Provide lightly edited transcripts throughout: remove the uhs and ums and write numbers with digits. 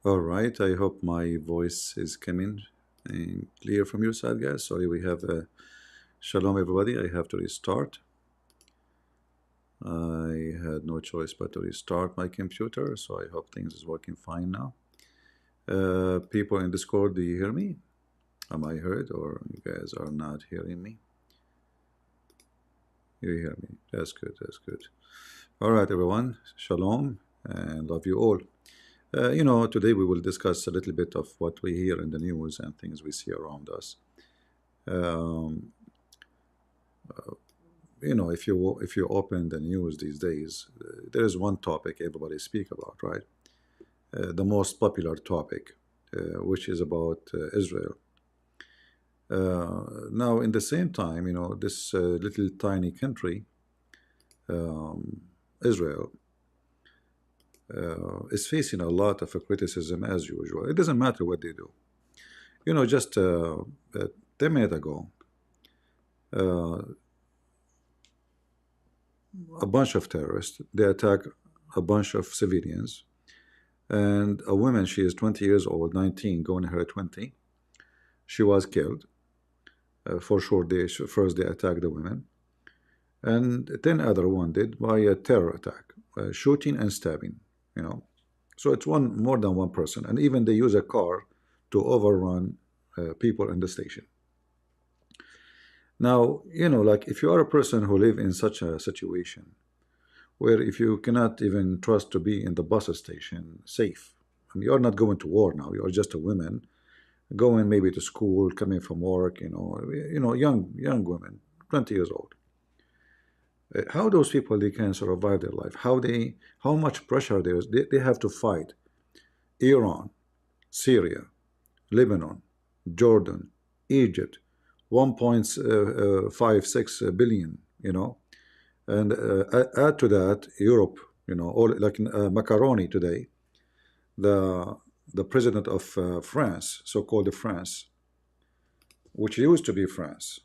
All right, I hope my voice is coming clear from your side, guys. Sorry, we have shalom, everybody. I have to restart. I had no choice but to restart my computer, so I hope things is working fine now. People in Discord, do you hear me? Am I heard, or you guys are not hearing me? You hear me? That's good. That's good. All right, everyone. Shalom, and love you all. Today we will discuss a little bit of what we hear in the news and things we see around us. Um, if you open the news these days, there is one topic everybody speak about, right? The most popular topic, which is about Israel. Now, in the same time, this little tiny country, Israel, is facing a lot of criticism as usual. It doesn't matter what they do. Just 10 minutes ago, uh, a bunch of terrorists, they attack a bunch of civilians, and a woman, she is 20 years old, 19, going her 20, she was killed. For sure, first they attacked the women, and 10 other wounded by a terror attack, shooting and stabbing. So it's more than one person, and even they use a car to overrun people in the station. Now, like if you are a person who live in such a situation where if you cannot even trust to be in the bus station safe, I mean, you're not going to war now, you're just a woman going maybe to school, coming from work, young women, 20 years old. How those people they can survive their life? How much pressure there is? They have to fight Iran, Syria, Lebanon, Jordan, Egypt, 1.56 billion, and add to that Europe, all like macaroni today. The president of France, so-called France, which used to be France,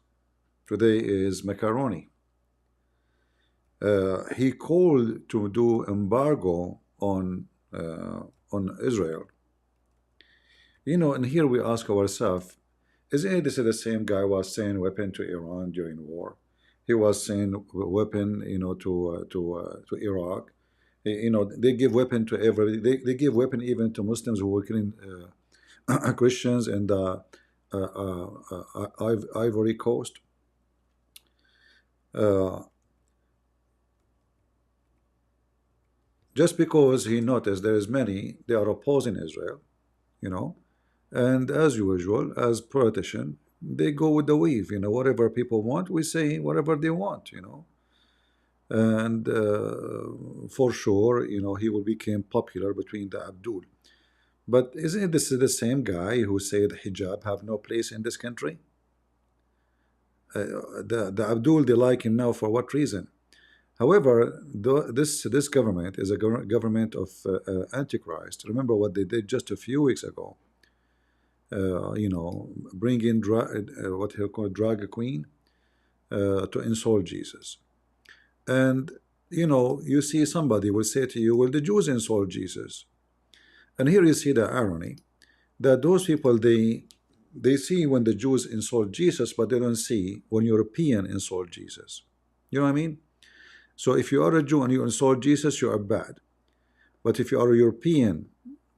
today is macaroni. He called to do embargo on Israel. And here we ask ourselves, isn't this the same guy was saying weapon to Iran during war? He was saying weapon, to Iraq. They give weapon to every. They give weapon even to Muslims who were killing Christians in the Ivory Coast. Just because he noticed there is many, they are opposing Israel, and as usual, as politician, they go with the wave, whatever people want, we say whatever they want, and for sure, he will become popular between the Abdul. But isn't this the same guy who said hijab have no place in this country? The Abdul, they like him now for what reason? However, this government is a government of Antichrist. Remember what they did just a few weeks ago. Bring in what he called drag queen to insult Jesus. And you see somebody will say to you, well, the Jews insult Jesus. And here you see the irony that those people they see when the Jews insult Jesus, but they don't see when European insult Jesus. You know what I mean? So if you are a Jew and you insult Jesus, you are bad. But if you are a European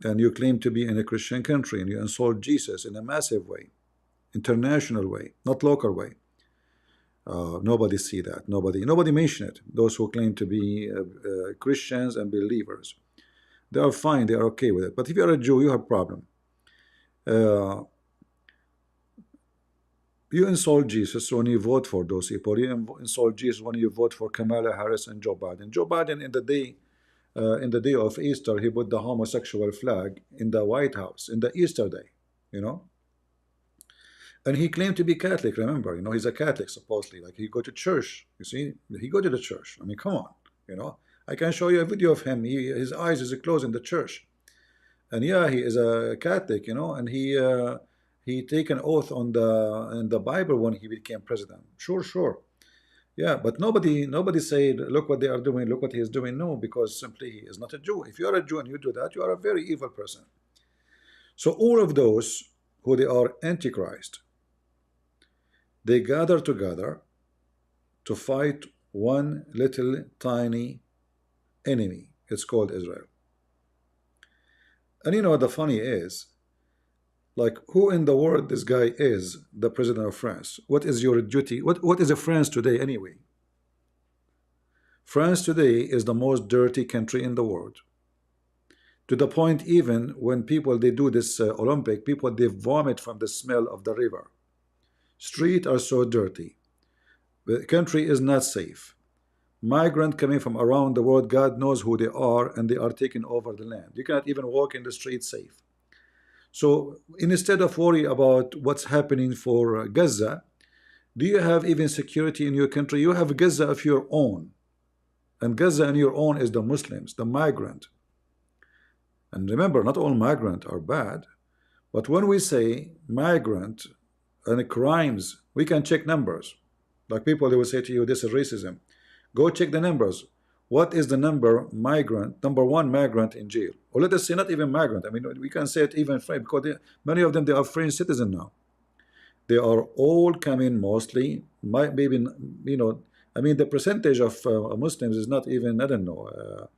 and you claim to be in a Christian country and you insult Jesus in a massive way, international way, not local way, nobody see that. Nobody mention it. Those who claim to be Christians and believers, they are fine. They are okay with it. But if you are a Jew, you have a problem. You insult Jesus when you vote for those people. You insult Jesus when you vote for Kamala Harris and Joe Biden. Joe Biden, in the day of Easter, he put the homosexual flag in the White House in the Easter day, and he claimed to be Catholic. Remember, he's a Catholic supposedly. Like he go to church. You see, he go to the church. I mean, come on, I can show you a video of him. His eyes is closed in the church, and yeah, he is a Catholic, and he take an oath in the Bible when he became president. Sure. Yeah, but nobody said, look what they are doing, look what he is doing. No, because simply he is not a Jew. If you are a Jew and you do that, you are a very evil person. So all of those who they are antichrist, they gather together to fight one little tiny enemy. It's called Israel. And you know what the funny is? Like, who in the world this guy is, the president of France? What is your duty? What is a France today anyway? France today is the most dirty country in the world. To the point, even when people they do this Olympic, people they vomit from the smell of the river. Streets are so dirty. The country is not safe. Migrants coming from around the world, God knows who they are, and they are taking over the land. You cannot even walk in the street safe. So instead of worry about what's happening for Gaza, do you have even security in your country? You have Gaza of your own. And Gaza on your own is the Muslims, the migrant. And remember, not all migrants are bad. But when we say migrant and crimes, we can check numbers. Like people, they will say to you, this is racism. Go check the numbers. What is the number one migrant in jail? Or let us say not even migrant. I mean, we can say it even French, because many of them, they are French citizens now. They are all coming mostly, maybe, you know, I mean, the percentage of Muslims is not even, I don't know,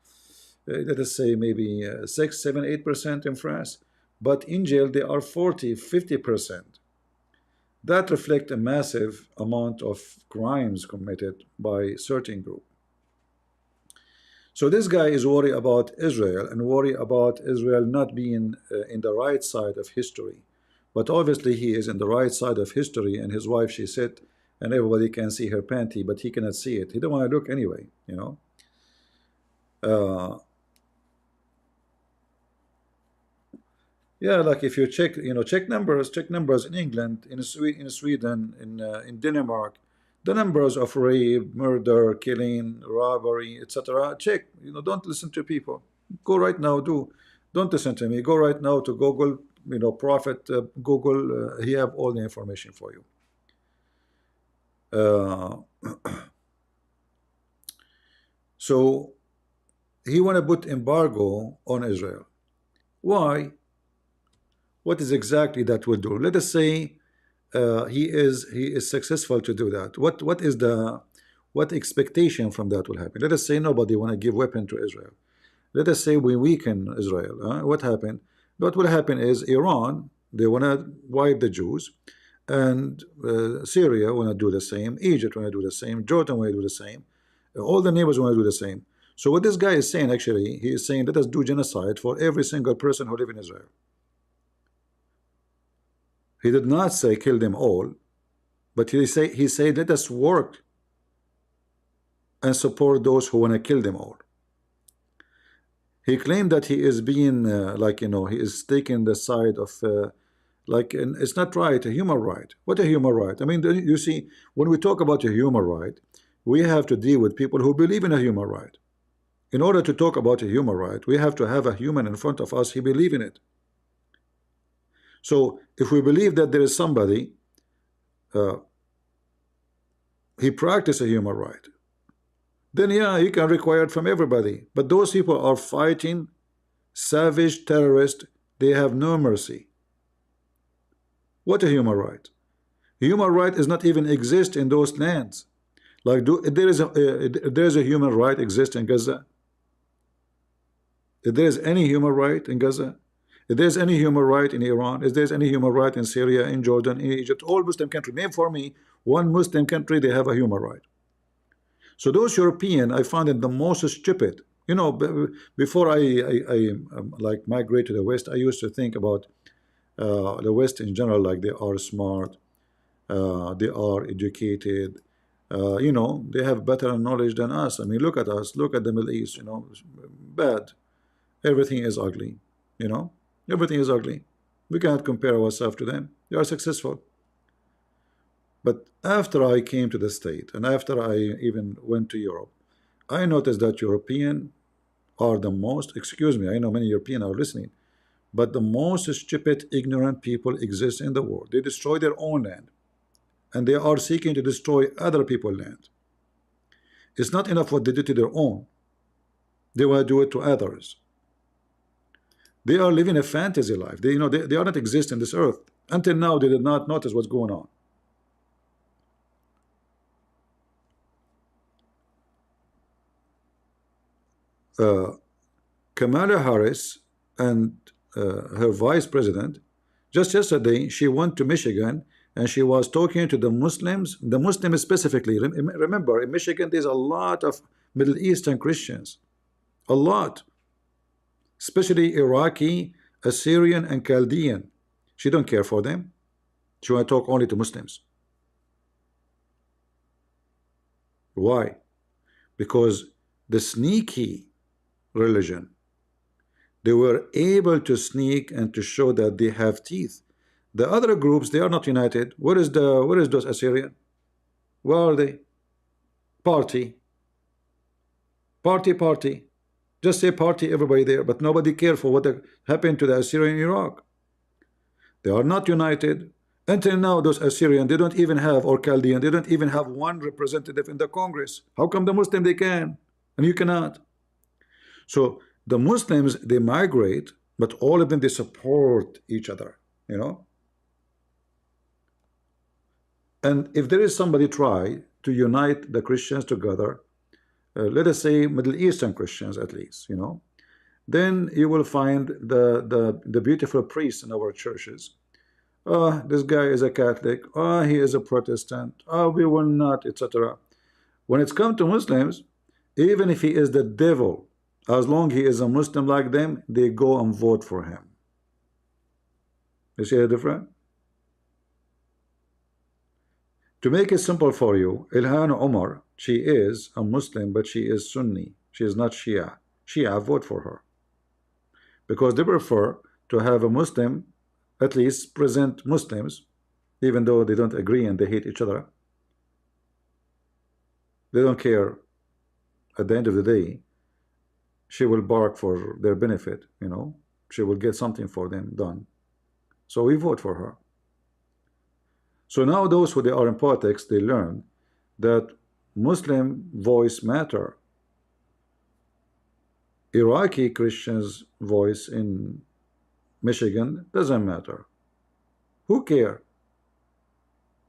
let us say maybe 6, 7, 8% in France. But in jail, they are 40, 50%. That reflects a massive amount of crimes committed by certain group. So this guy is worried about Israel and worried about Israel not being in the right side of history. But obviously he is in the right side of history, and his wife, she said, and everybody can see her panty, but he cannot see it. He don't want to look anyway, you know. Yeah, like if you check, you know, check numbers in England, in Sweden, in Denmark, the numbers of rape, murder, killing, robbery, etc. Check, you know, don't listen to people. Go right now, don't listen to me. Go right now to Google, you know, Prophet Google. He have all the information for you. So he want to put embargo on Israel. Why? What is exactly that will do? Let us say he is successful to do that. What expectation from that will happen? Let us say nobody want to give weapon to Israel. Let us say we weaken Israel. What happened? What will happen is Iran, they want to wipe the Jews, and Syria want to do the same. Egypt want to do the same. Jordan want to do the same. All the neighbors want to do the same. So what this guy is saying, actually, he is saying, let us do genocide for every single person who live in Israel. He did not say kill them all, but he said let us work and support those who want to kill them all. He claimed that he is being like, you know, he is taking the side of like, and it's not right, a human right. What a human right? I mean, you see, when we talk about a human right, we have to deal with people who believe in a human right. In order to talk about a human right, we have to have a human in front of us who believe in it. So if we believe that there is somebody, he practices a human right, then yeah, you can require it from everybody. But those people are fighting savage terrorists. They have no mercy. What a human right? Human right does not even exist in those lands. Like, there is a human right exist in Gaza? If there is any human right in Gaza, if there's any human right in Iran, if there's any human right in Syria, in Jordan, in Egypt, all Muslim countries, name for me one Muslim country they have a human right. So those European, I find it the most stupid. You know, before I like migrate to the West, I used to think about the West in general, like they are smart, they are educated, you know, they have better knowledge than us. I mean, look at us, look at the Middle East, you know, bad. Everything is ugly, you know. Everything is ugly. We cannot compare ourselves to them. They are successful. But after I came to the state, and after I even went to Europe, I noticed that Europeans are the most, excuse me, I know many Europeans are listening, but the most stupid, ignorant people exist in the world. They destroy their own land, and they are seeking to destroy other people's land. It's not enough what they do to their own. They want to do it to others. They are living a fantasy life. They, they are not exist in this earth. Until now, they did not notice what's going on. Kamala Harris and her vice president, just yesterday, she went to Michigan and she was talking to the Muslims, the Muslims specifically. Remember, in Michigan, there's a lot of Middle Eastern Christians, a lot, especially Iraqi, Assyrian, and Chaldean. She don't care for them. She want to talk only to Muslims. Why? Because the sneaky religion, they were able to sneak and to show that they have teeth. The other groups, they are not united. Where is those Assyrian? Where are they? Party. Just say party, everybody there, but nobody care for what happened to the Assyrian in Iraq. They are not united. Until now, those Assyrian, they don't even have, or Chaldean, they don't even have one representative in the Congress. How come the Muslim they can, and you cannot? So the Muslims, they migrate, but all of them, they support each other, And if there is somebody try to unite the Christians together, let us say Middle Eastern Christians at least, then you will find the beautiful priests in our churches. Oh, this guy is a Catholic. Oh, he is a Protestant. Oh, we will not, etc. When it's come to Muslims, even if he is the devil, as long he is a Muslim like them, they go and vote for him. You see the difference? To make it simple for you, Ilhan Omar, she is a Muslim, but she is Sunni. She is not Shia. Shia vote for her because they prefer to have a Muslim at least present Muslims, even though they don't agree and they hate each other. They don't care. At the end of the day, she will bark for their benefit, she will get something for them done. So we vote for her. So now those who they are in politics, they learn that Muslim voice matter. Iraqi Christians' voice in Michigan doesn't matter. Who care?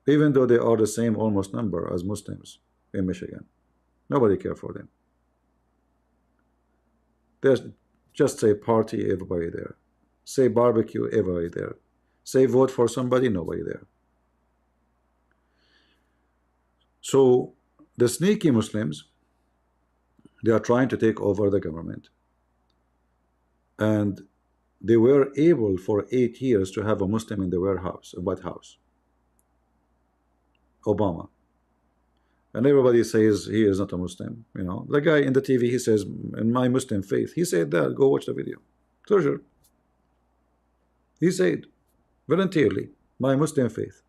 Even though they are the same almost number as Muslims in Michigan, nobody care for them. There's just say party, everybody there. Say barbecue, everybody there. Say vote for somebody, nobody there. So the sneaky Muslims, they are trying to take over the government, and they were able for 8 years to have a Muslim in the White House, Obama. And everybody says he is not a Muslim. The guy in the TV, he says, in my Muslim faith. He said that. Go watch the video. Sure. He said, voluntarily, my Muslim faith.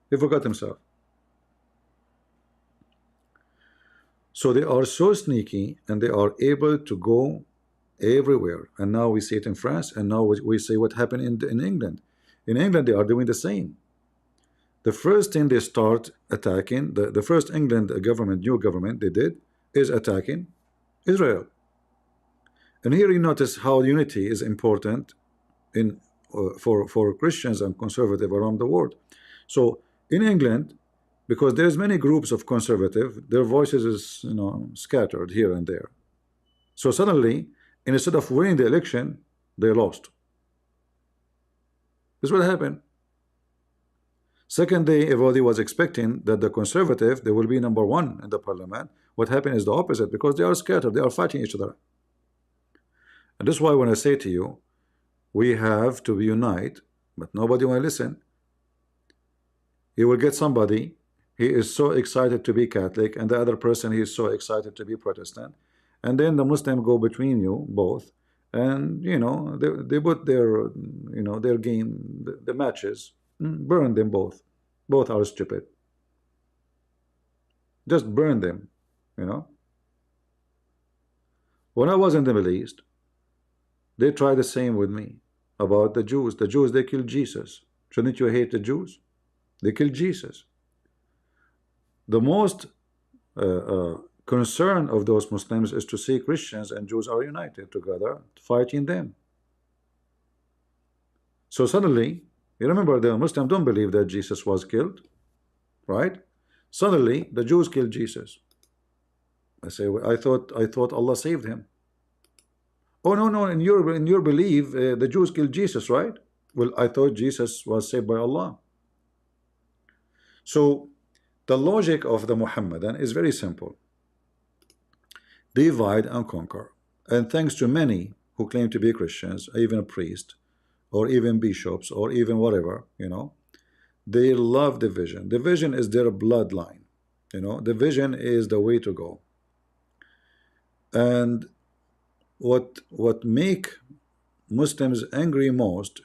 He forgot himself. So they are so sneaky, and they are able to go everywhere. And now we see it in France, and now we see what happened in England. In England, they are doing the same. The first thing they start attacking, the first England government, new government they did, is attacking Israel. And here you notice how unity is important in for Christians and conservative around the world. So in England, because there's many groups of conservative, their voices is scattered here and there. So suddenly, instead of winning the election, they lost. This is what happened. Second day, everybody was expecting that the conservative, they will be number one in the parliament. What happened is the opposite, because they are scattered, they are fighting each other. And this is why when I say to you, we have to unite, but nobody will listen. You will get somebody, he is so excited to be Catholic, and the other person, he is so excited to be Protestant. And then the Muslim go between you both, and they put their their game, the matches, burn them both. Both are stupid. Just burn them. When I was in the Middle East, they tried the same with me about the Jews. The Jews, they killed Jesus. Shouldn't you hate the Jews? They killed Jesus. The most concern of those Muslims is to see Christians and Jews are united together, fighting them. So suddenly, you remember the Muslims don't believe that Jesus was killed, right? Suddenly, the Jews killed Jesus. I say, well, I thought Allah saved him. Oh no, no, in your belief, the Jews killed Jesus, right? Well, I thought Jesus was saved by Allah. So the logic of the Muhammadan is very simple: divide and conquer. And thanks to many who claim to be Christians, even a priest, or even bishops, or even whatever, they love division. Division is their bloodline. Division is the way to go. And what make Muslims angry most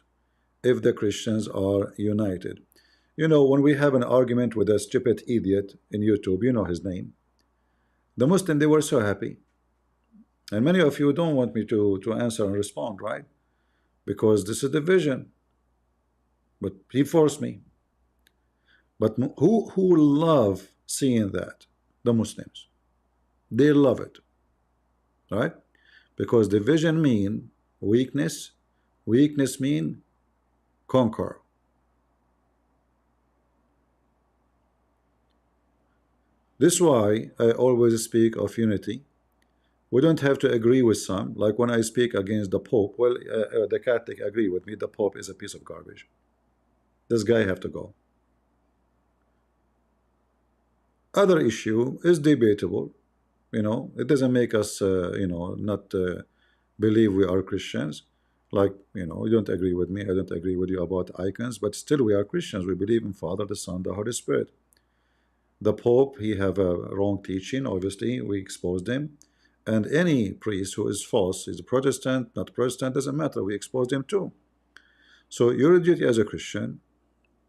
if the Christians are united. When we have an argument with a stupid idiot in YouTube, you know his name, the Muslim, they were so happy. And many of you don't want me to answer and respond, right? Because this is division. But he forced me. But who love seeing that? The Muslims. They love it, right? Because division mean weakness. Weakness mean conquer. This is why I always speak of unity. We don't have to agree with some. Like when I speak against the Pope, well, the Catholic agree with me. The Pope is a piece of garbage. This guy have to go. Other issue is debatable. It doesn't make us, not believe we are Christians. Like, you don't agree with me. I don't agree with you about icons, but still we are Christians. We believe in Father, the Son, the Holy Spirit. The Pope, he have a wrong teaching. Obviously, we exposed him. And any priest who is false, is a Protestant, not Protestant, doesn't matter. We expose them too. So your duty as a Christian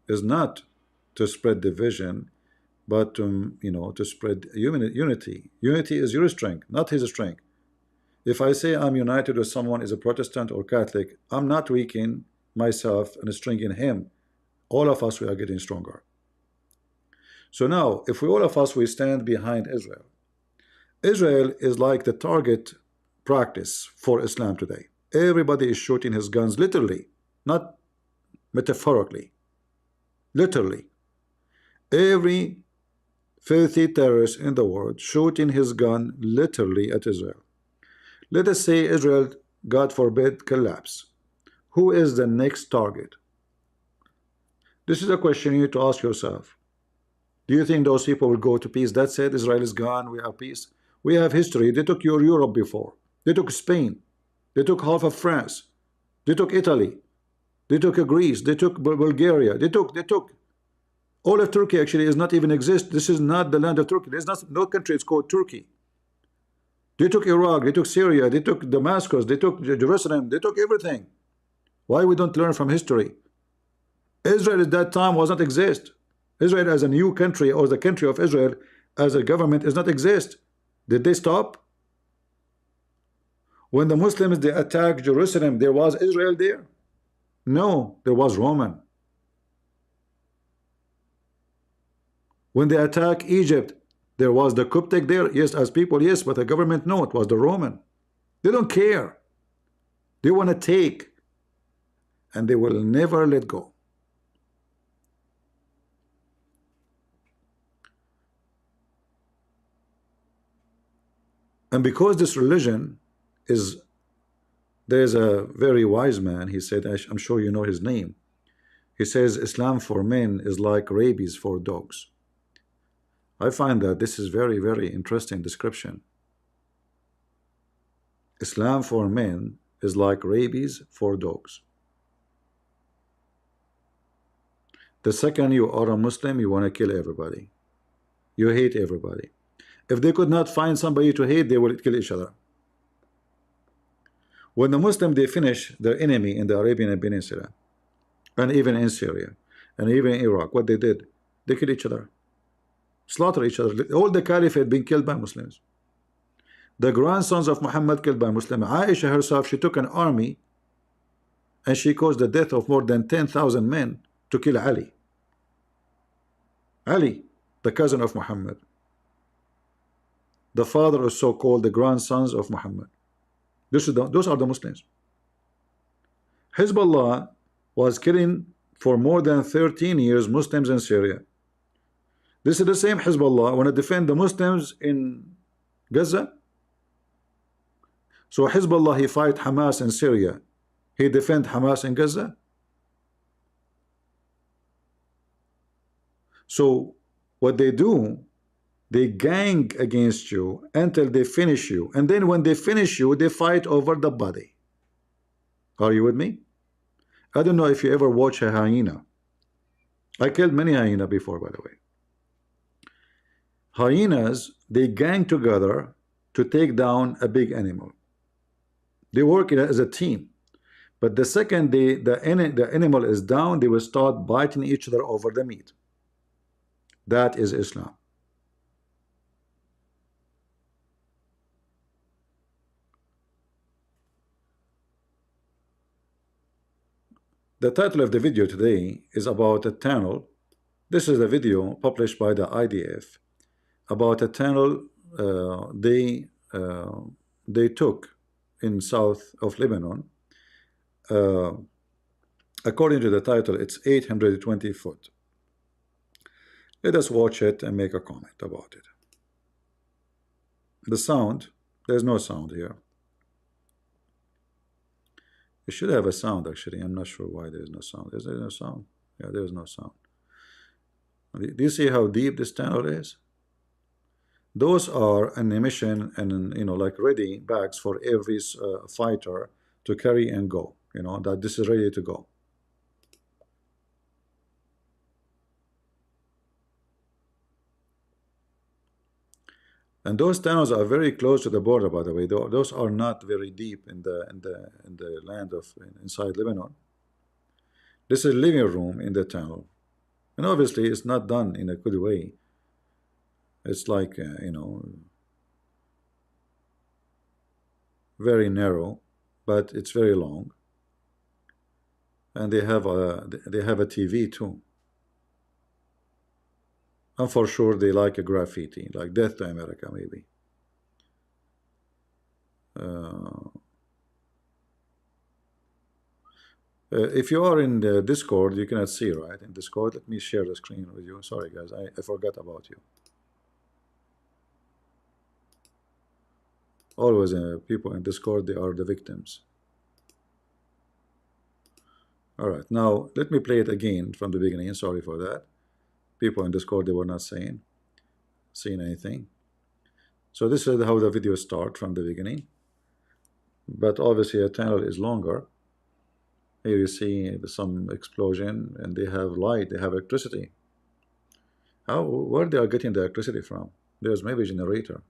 is not to spread division, but to spread unity. Unity is your strength, not his strength. If I say I'm united with someone is a Protestant or Catholic, I'm not weakening myself and strengthening him. All of us, we are getting stronger. So now, if all of us, we stand behind Israel. Israel is like the target practice for Islam today. Everybody is shooting his guns literally, not metaphorically. Literally. Every filthy terrorist in the world shooting his gun literally at Israel. Let us say Israel, God forbid, collapse. Who is the next target? This is a question you need to ask yourself. Do you think those people will go to peace? That said, Israel is gone, we have peace. We have history. They took your Europe before. They took Spain. They took half of France. They took Italy. They took Greece. They took Bulgaria. They took all of Turkey. Actually is not even exist. This is not the land of Turkey. There's no country is called Turkey. They took Iraq. They took Syria. They took Damascus. They took Jerusalem. They took everything. Why we don't learn from history? Israel at that time was not exist. Israel as a new country, or the country of Israel as a government, does not exist. Did they stop? When the Muslims, they attacked Jerusalem, there was Israel there? No, there was Roman. When they attacked Egypt, there was the Coptic there? Yes, as people, yes, but the government, no, it was the Roman. They don't care. They want to take, and they will never let go. And because this religion is, there's a very wise man, he said, I'm sure you know his name. He says, Islam for men is like rabies for dogs. I find that this is very, very interesting description. Islam for men is like rabies for dogs. The second you are a Muslim, you want to kill everybody. You hate everybody. If they could not find somebody to hate, they will kill each other. When the Muslim, they finish their enemy in the Arabian Peninsula, and even in Syria, and even in Iraq, what they did, they killed each other, slaughter each other. All the caliphate being killed by Muslims. The grandsons of Muhammad killed by Muslims. Aisha herself, she took an army, and she caused the death of more than 10,000 men to kill Ali. Ali, the cousin of Muhammad, the father of so-called the grandsons of Muhammad. Those are the Muslims. Hezbollah, was killing for more than 13 years Muslims in Syria. This is the same Hezbollah want to defend the Muslims in Gaza. So Hezbollah, he fight Hamas in Syria, he defend Hamas in Gaza. So what they do, they gang against you until they finish you, and then when they finish you, they fight over the body. Are you with me? I don't know if you ever watch a hyena. I killed many hyena before, by the way. Hyenas, they gang together to take down a big animal. They work as a team, but the second the animal is down, they will start biting each other over the meat. That is Islam. The title of the video today is about a tunnel. This is a video published by the IDF about a tunnel they took in south of Lebanon. According to the title, it's 820 foot. Let us watch it and make a comment about it. The sound, there's no sound here. It should have a sound, actually. I'm not sure why there's no sound. Is there no sound? Yeah, there's no sound. Do you see how deep this tunnel is? Those are an emission and, you know, like ready bags for every fighter to carry and go. You know, that this is ready to go. And those tunnels are very close to the border, by the way. Those are not very deep in the land of inside Lebanon. This is living room in the tunnel, and obviously it's not done in a good way. It's like you know, very narrow, but it's very long, and they have a TV too. And for sure they like a graffiti, like Death to America, maybe. If you are in the Discord, you cannot see, right? In Discord, let me share the screen with you. Sorry guys, I forgot about you. Always people in Discord, they are the victims. All right, now let me play it again from the beginning. Sorry for that. People in Discord, they were not seeing anything. So this is how the video starts from the beginning. But obviously a tunnel is longer. Here you see some explosion, and they have light, they have electricity. Where they are getting the electricity from? There's maybe a generator.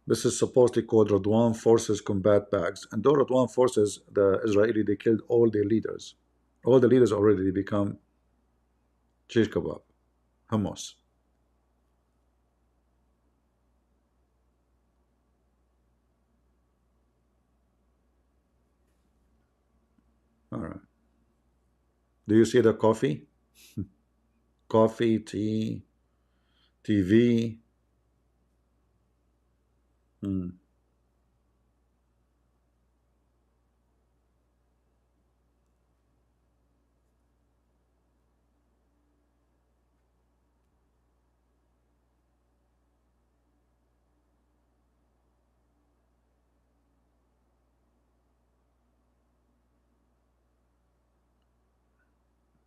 This is supposedly called Radwan Forces combat bags. And those Radwan Forces, the Israeli, they killed all their leaders. All the leaders already become shish kebab, hummus. All right. Do you see the coffee? Coffee, tea, TV.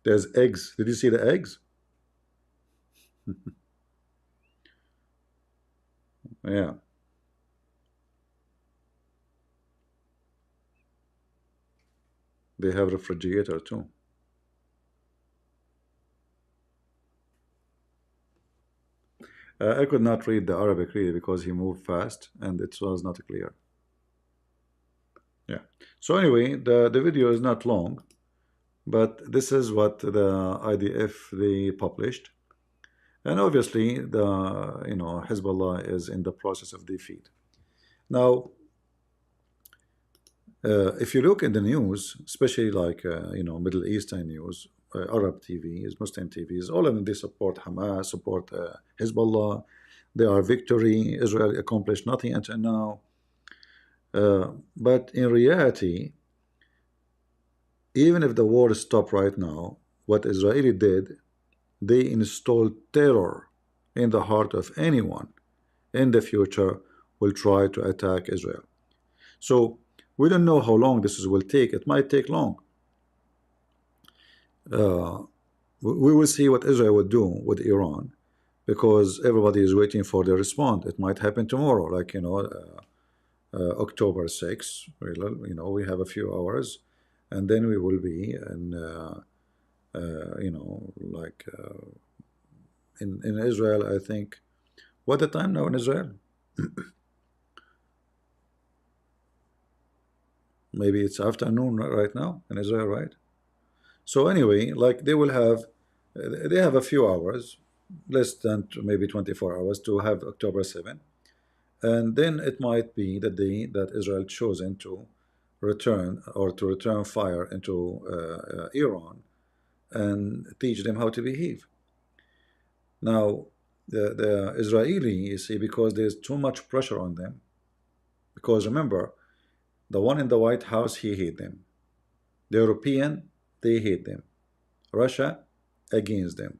There's eggs. Did you see the eggs? Yeah. They have refrigerator too. I could not read the Arabic really because he moved fast and it was not clear. Yeah. So anyway, the video is not long, but this is what the IDF they published, and obviously the Hezbollah is in the process of defeat. Now, if you look in the news, especially like Middle Eastern news, Arab TVs, Muslim TVs, all of them, they support Hamas, support Hezbollah. They are victory. Israel accomplished nothing until now. But in reality, even if the war stopped right now, what Israeli did, they installed terror in the heart of anyone in the future will try to attack Israel. So we don't know how long will take. It might take long. Uh, we will see what Israel will do with Iran, because everybody is waiting for the response. It might happen tomorrow, like October 6th. We have a few hours, and then we will be in, like in Israel. I think what the time now in Israel? Maybe it's afternoon right now in Israel, right? So anyway, like they have a few hours, less than maybe 24 hours to have October 7th. And then it might be the day that Israel chosen to return fire into Iran and teach them how to behave. Now, the Israeli, you see, because there's too much pressure on them, because remember, the one in the White House, he hate them. The European, they hate them. Russia, against them.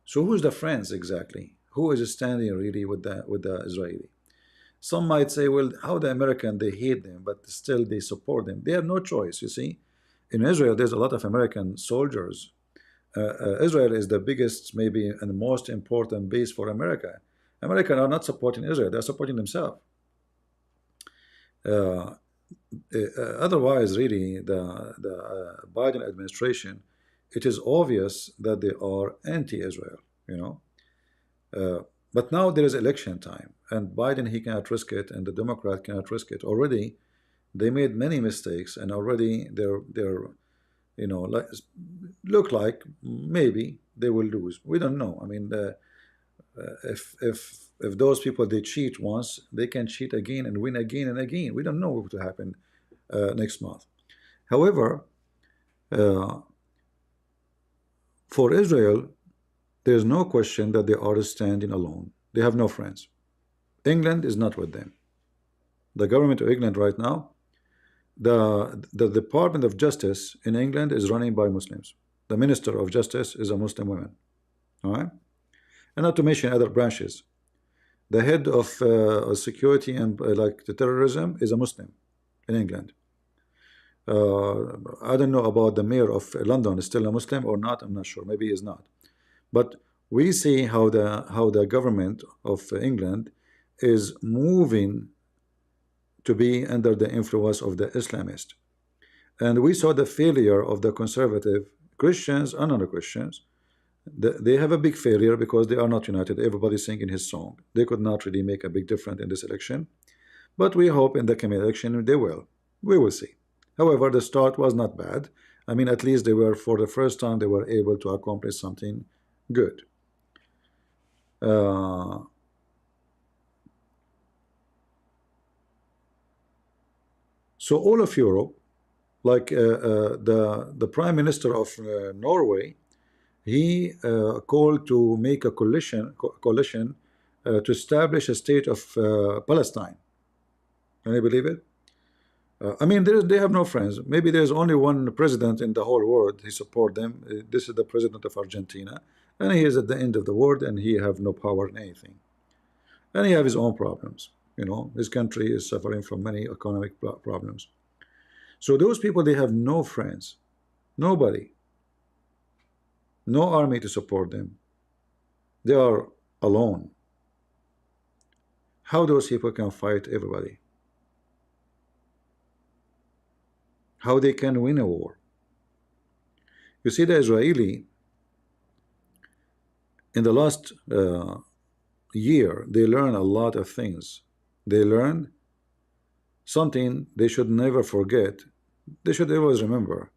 So who's the friends exactly? Who is standing really with the Israeli? Some might say, well, how the American, they hate them, but still they support them. They have no choice, you see. In Israel, there's a lot of American soldiers. Israel is the biggest, maybe, and most important base for America. Americans are not supporting Israel, they're supporting themselves. Otherwise, really, the Biden administration, it is obvious that they are anti-Israel, you know. But now there is election time, and Biden, he cannot risk it, and the Democrat cannot risk it. Already, they made many mistakes, and already they're like look like maybe they will lose. We don't know. I mean, if those people they cheat once, they can cheat again and win again and again. We don't know what will happen next month. However, for Israel, there's no question that they are standing alone. They have no friends. England is not with them. The government of England right now, the Department of Justice in England is running by Muslims. The Minister of Justice is a Muslim woman. All right? And not to mention other branches. The head of security and like the terrorism is a Muslim in England. I don't know about the mayor of London, is still a Muslim or not, I'm not sure, maybe he's not. But we see how the government of England is moving to be under the influence of the Islamist. And we saw the failure of the conservative Christians and non-Christians. They have a big failure because they are not united. Everybody singing his song. They could not really make a big difference in this election. But we hope in the coming election they will. We will see. However, the start was not bad. I mean, at least they were, for the first time, they were able to accomplish something good. So all of Europe, like the Prime Minister of Norway, he called to make a coalition to establish a state of Palestine. Can you believe it? I mean, they have no friends. Maybe there's only one president in the whole world. He support them. This is the president of Argentina, and he is at the end of the world, and he have no power in anything. And he have his own problems. His country is suffering from many economic problems. So those people, they have no friends, nobody, no army to support them. They are alone. How those people can fight everybody? How they can win a war? You see, the Israeli, in the last year, they learned a lot of things. They learned something they should never forget. They should always remember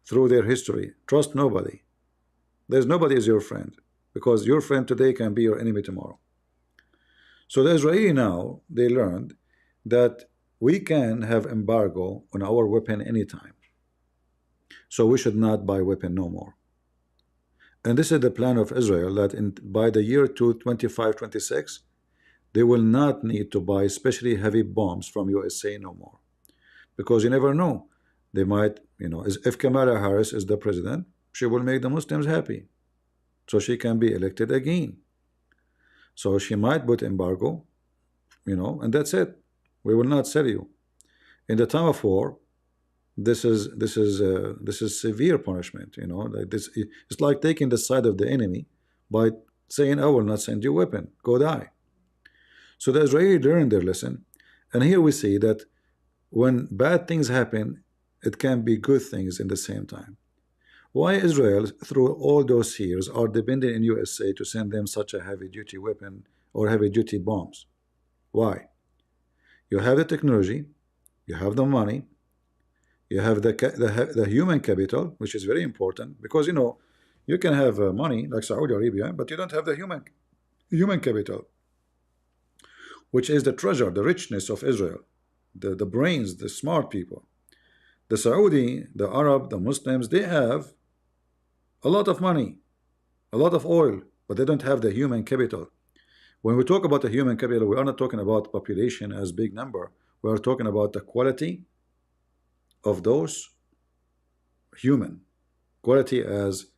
through their history. Trust nobody. There's nobody is your friend, because your friend today can be your enemy tomorrow. So the Israeli now, they learned that we can have embargo on our weapon anytime. So we should not buy weapon no more. And this is the plan of Israel, that by the year 2025-26, they will not need to buy especially heavy bombs from USA no more. Because you never know. They might, if Kamala Harris is the president, she will make the Muslims happy, so she can be elected again. So she might put embargo, and that's it. We will not sell you. In the time of war, this is severe punishment. Like this, it's like taking the side of the enemy by saying, "I will not send you a weapon. Go die." So the Israeli learned their lesson, and here we see that when bad things happen, it can be good things in the same time. Why Israel, through all those years, are depending on USA to send them such a heavy-duty weapon or heavy-duty bombs? Why? You have the technology, you have the money, you have the human capital, which is very important, because you can have money like Saudi Arabia, but you don't have the human capital, which is the treasure, the richness of Israel, the brains, the smart people. The Saudi, the Arab, the Muslims, they have a lot of money, a lot of oil, but they don't have the human capital. When we talk about the human capital, we are not talking about population as big number. We are talking about the quality of those human, quality as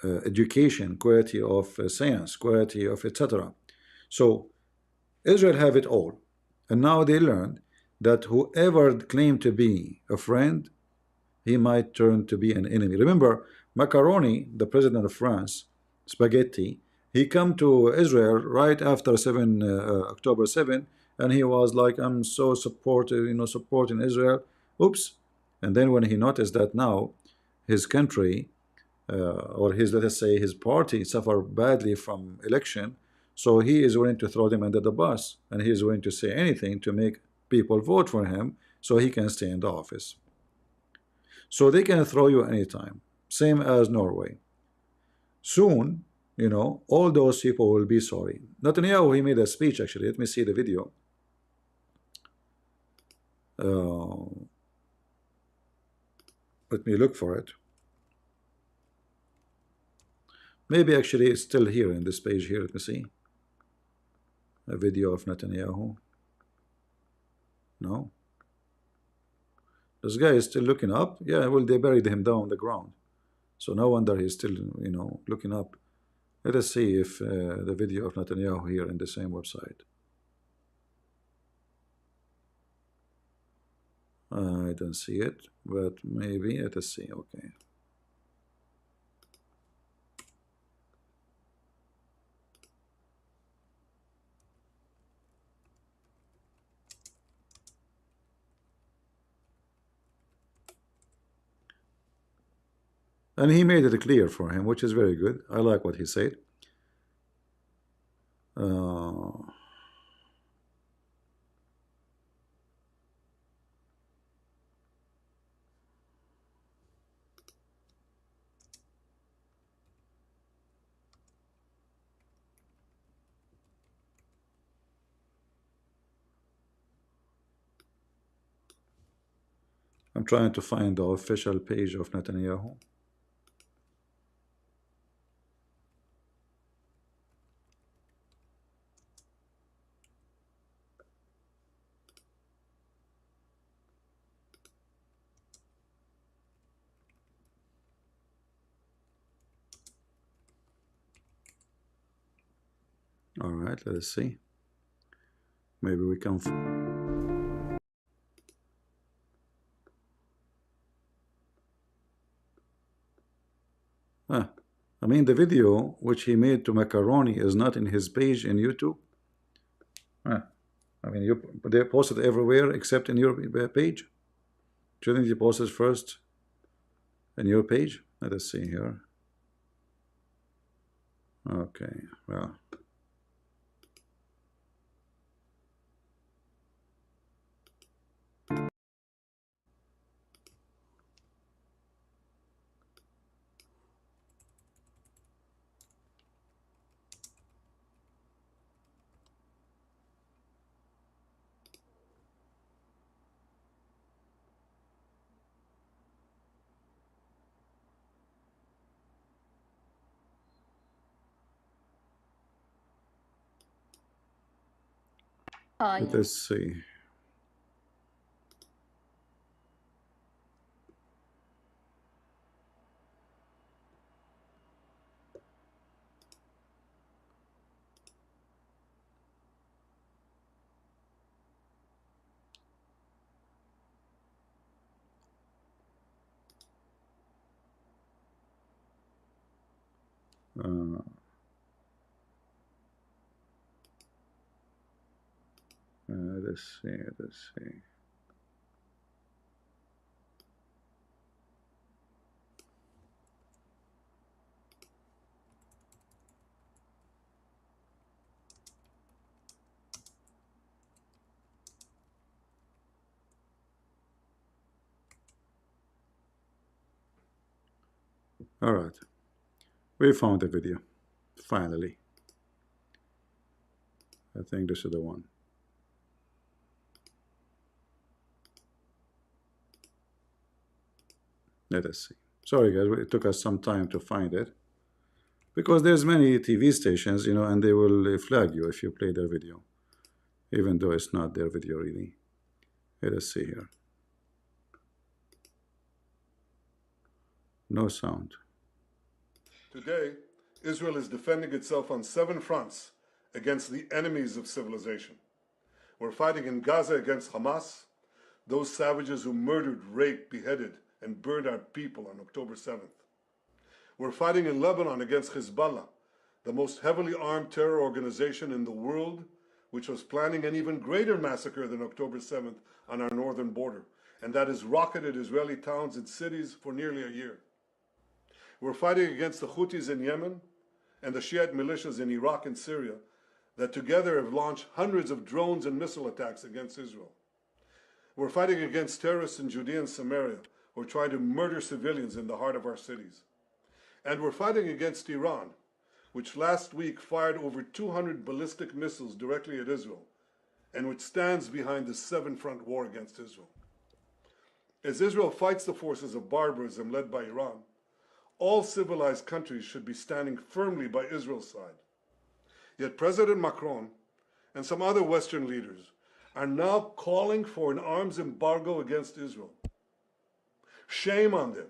education, quality of science, quality of etc. So Israel have it all, and now they learned that whoever claimed to be a friend, he might turn to be an enemy. Remember, Macaroni, the president of France, spaghetti, he come to Israel right after October 7, and he was like, I'm so supportive, supporting Israel. Oops. And then when he noticed that now his country, or his, let us say, his party suffer badly from election, so he is willing to throw them under the bus, and he is willing to say anything to make people vote for him so he can stay in the office. So they can throw you anytime, same as Norway. Soon, all those people will be sorry. Netanyahu, he made a speech actually. Let me see the video. Let me look for it. Maybe actually it's still here in this page here. Let me see. A video of Netanyahu. No. This guy is still looking up. Yeah, well, they buried him down on the ground. So no wonder he's still, looking up. Let us see if the video of Netanyahu here in the same website. I don't see it, but maybe let us see. Okay. And he made it clear for him, which is very good. I like what he said. I'm trying to find the official page of Netanyahu. All right, let us see. Maybe we can. I mean, the video which he made to Macaroni is not in his page in YouTube. I mean, they post it everywhere except in your page. Shouldn't you post it first in your page? Let us see here. Okay, well. Let Yeah. us see. Uh, let's see, let's see. All right, we found the video. Finally, I think this is the one. Let us see. Sorry, guys, it took us some time to find it because there's many TV stations, you know, and they will flag you if you play their video, even though it's not their video really. Let us see here. No sound. Today, Israel is defending itself on 7 fronts against the enemies of civilization. We're fighting in Gaza against Hamas, those savages who murdered, raped, beheaded, and burned our people on October 7th. We're fighting in Lebanon against Hezbollah, the most heavily armed terror organization in the world, which was planning an even greater massacre than October 7th on our northern border, and that has rocketed Israeli towns and cities for nearly a year. We're fighting against the Houthis in Yemen and the Shiite militias in Iraq and Syria that together have launched hundreds of drones and missile attacks against Israel. We're fighting against terrorists in Judea and Samaria who are trying to murder civilians in the heart of our cities. And we're fighting against Iran, which last week fired over 200 ballistic missiles directly at Israel, and which stands behind the 7-front war against Israel. As Israel fights the forces of barbarism led by Iran, all civilized countries should be standing firmly by Israel's side. Yet President Macron and some other Western leaders are now calling for an arms embargo against Israel. Shame on them.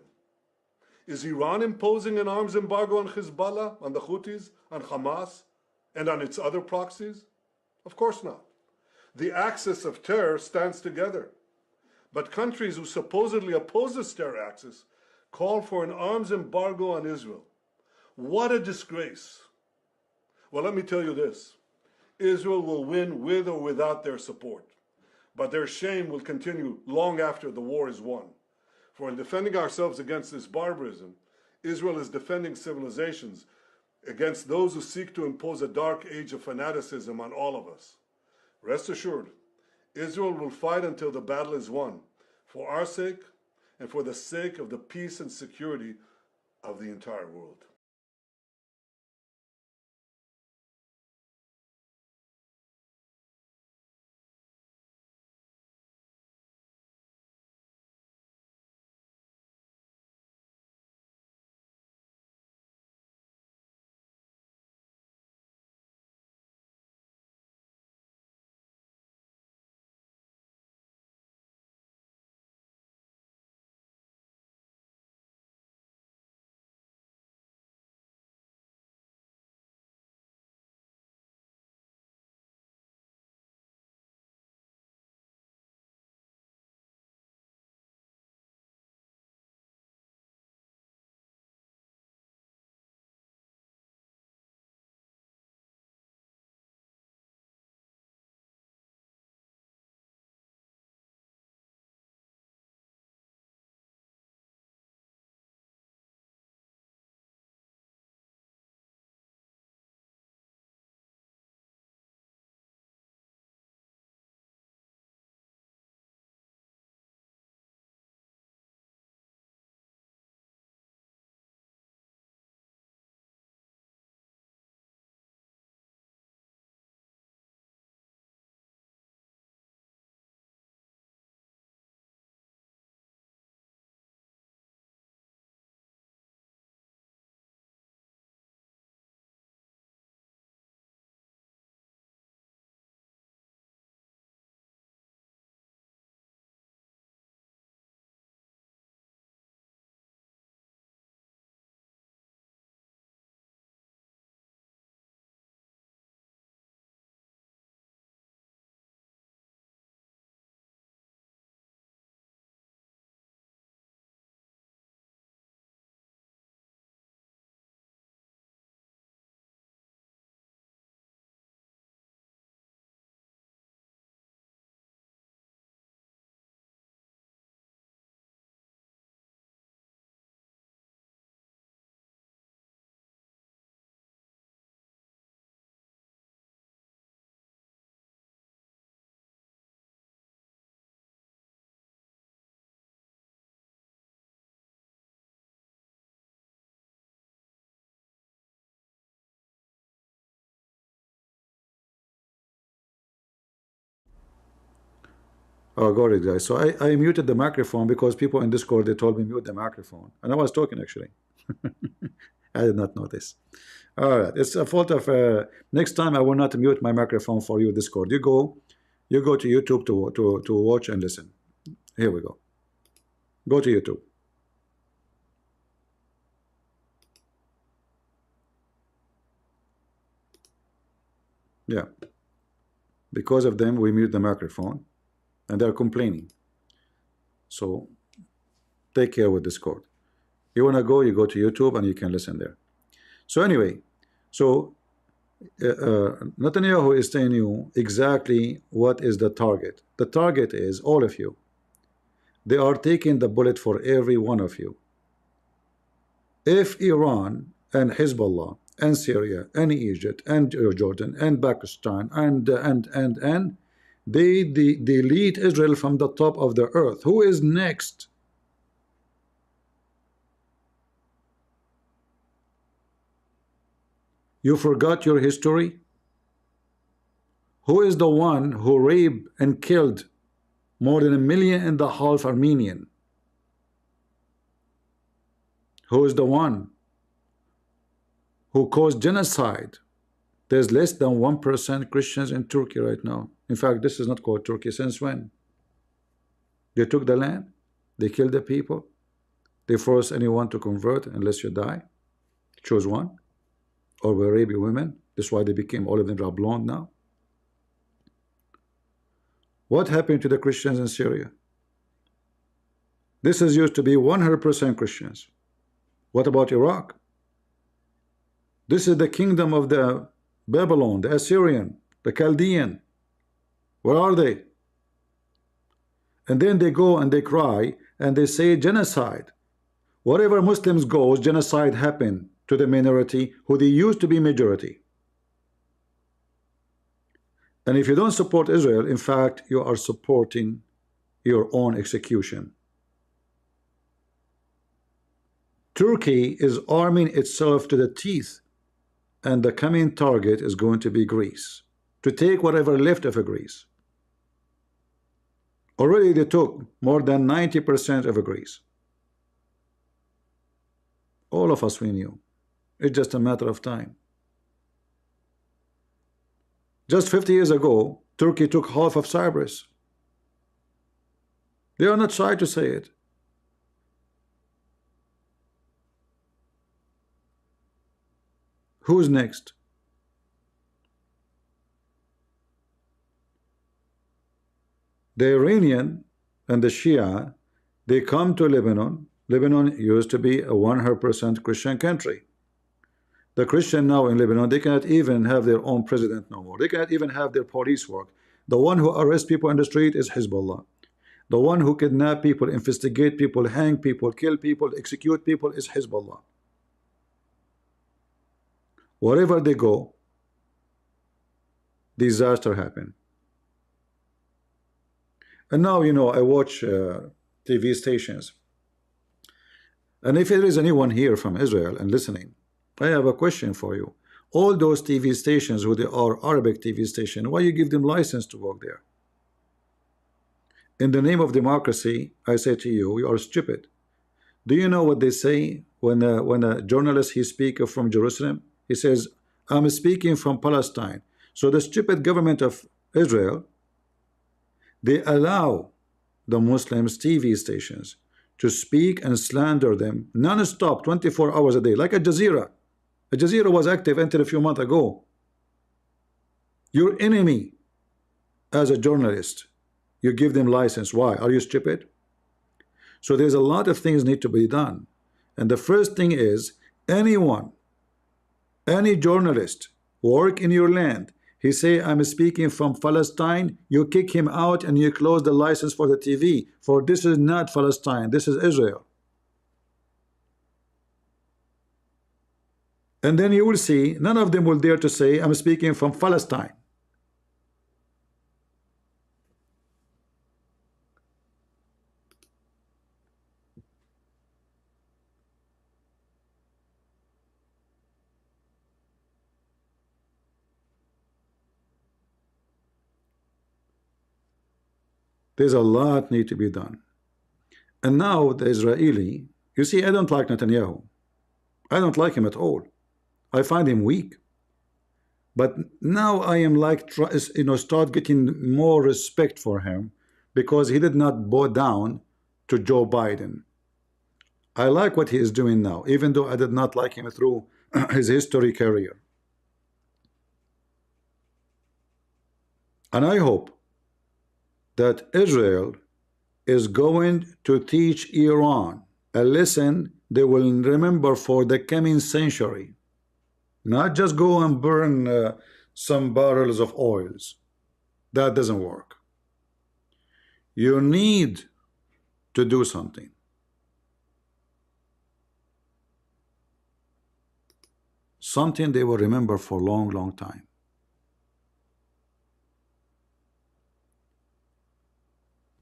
Is Iran imposing an arms embargo on Hezbollah, on the Houthis, on Hamas, and on its other proxies? Of course not. The axis of terror stands together. But countries who supposedly oppose this terror axis call for an arms embargo on Israel. What a disgrace. Well, let me tell you this. Israel will win with or without their support. But their shame will continue long after the war is won. For in defending ourselves against this barbarism, Israel is defending civilizations against those who seek to impose a dark age of fanaticism on all of us. Rest assured, Israel will fight until the battle is won, for our sake and for the sake of the peace and security of the entire world. Oh, got it, guys. So I muted the microphone because people in Discord they told me mute the microphone, and I was talking actually. I did not notice. All right, it's a fault of. Next time I will not mute my microphone for you, Discord. You go to YouTube to watch and listen. Here we go. Go to YouTube. Yeah, because of them we mute the microphone, and they're complaining. So take care with Discord. You wanna go, you go to YouTube and you can listen there. So anyway, so Netanyahu is telling you exactly what is the target. The target is all of you. They are taking the bullet for every one of you. If Iran and Hezbollah and Syria and Egypt and Jordan and Pakistan and they delete Israel from the top of the earth, who is next? You forgot your history? Who is the one who raped and killed more than 1.5 million Armenian? Who is the one who caused genocide? There's less than 1% Christians in Turkey right now. In fact, this is not called Turkey. Since when? They took the land, they killed the people, they force anyone to convert unless you die. Choose one. Or we rape women. That's why they became, all of them are blonde now. What happened to the Christians in Syria? This is used to be 100% Christians. What about Iraq? This is the kingdom of the Babylon, the Assyrian, the Chaldean. Where are they? And then they go and they cry and they say genocide. Wherever Muslims goes, genocide happened to the minority who they used to be majority. And if you don't support Israel, in fact, you are supporting your own execution. Turkey is arming itself to the teeth, and the coming target is going to be Greece, to take whatever left of Greece. Already they took more than 90% of Greece. All of us we knew. It's just a matter of time. Just 50 years ago, Turkey took half of Cyprus. They are not shy to say it. Who's next? The Iranian and the Shia, they come to Lebanon. Lebanon used to be a 100% Christian country. The Christian now in Lebanon, they cannot even have their own president no more. They cannot even have their police work. The one who arrests people in the street is Hezbollah. The one who kidnap people, investigate people, hang people, kill people, execute people is Hezbollah. Wherever they go, disaster happen. And now, you know, I watch TV stations. And if there is anyone here from Israel and listening, I have a question for you. All those TV stations who they are Arabic TV station, why you give them license to work there? In the name of democracy, I say to you, you are stupid. Do you know what they say when a journalist he speaks from Jerusalem? He says, I'm speaking from Palestine. So the stupid government of Israel, they allow the Muslims TV stations to speak and slander them non-stop 24 hours a day, like Al Jazeera. Al Jazeera was active until a few months ago. Your enemy as a journalist, you give them license. Why? Are you stupid? So there's a lot of things need to be done. And the first thing is, anyone, any journalist work in your land, he say, I'm speaking from Palestine, you kick him out and you close the license for the TV. For this is not Palestine, this is Israel. And then you will see, none of them will dare to say, I'm speaking from Palestine. There's a lot need to be done. And now the Israeli, you see, I don't like Netanyahu. I don't like him at all. I find him weak. But now I am like, start getting more respect for him because he did not bow down to Joe Biden. I like what he is doing now, even though I did not like him through his history career. And I hope that Israel is going to teach Iran a lesson they will remember for the coming century. Not just go and burn some barrels of oils. That doesn't work. You need to do something. Something they will remember for a long, long time.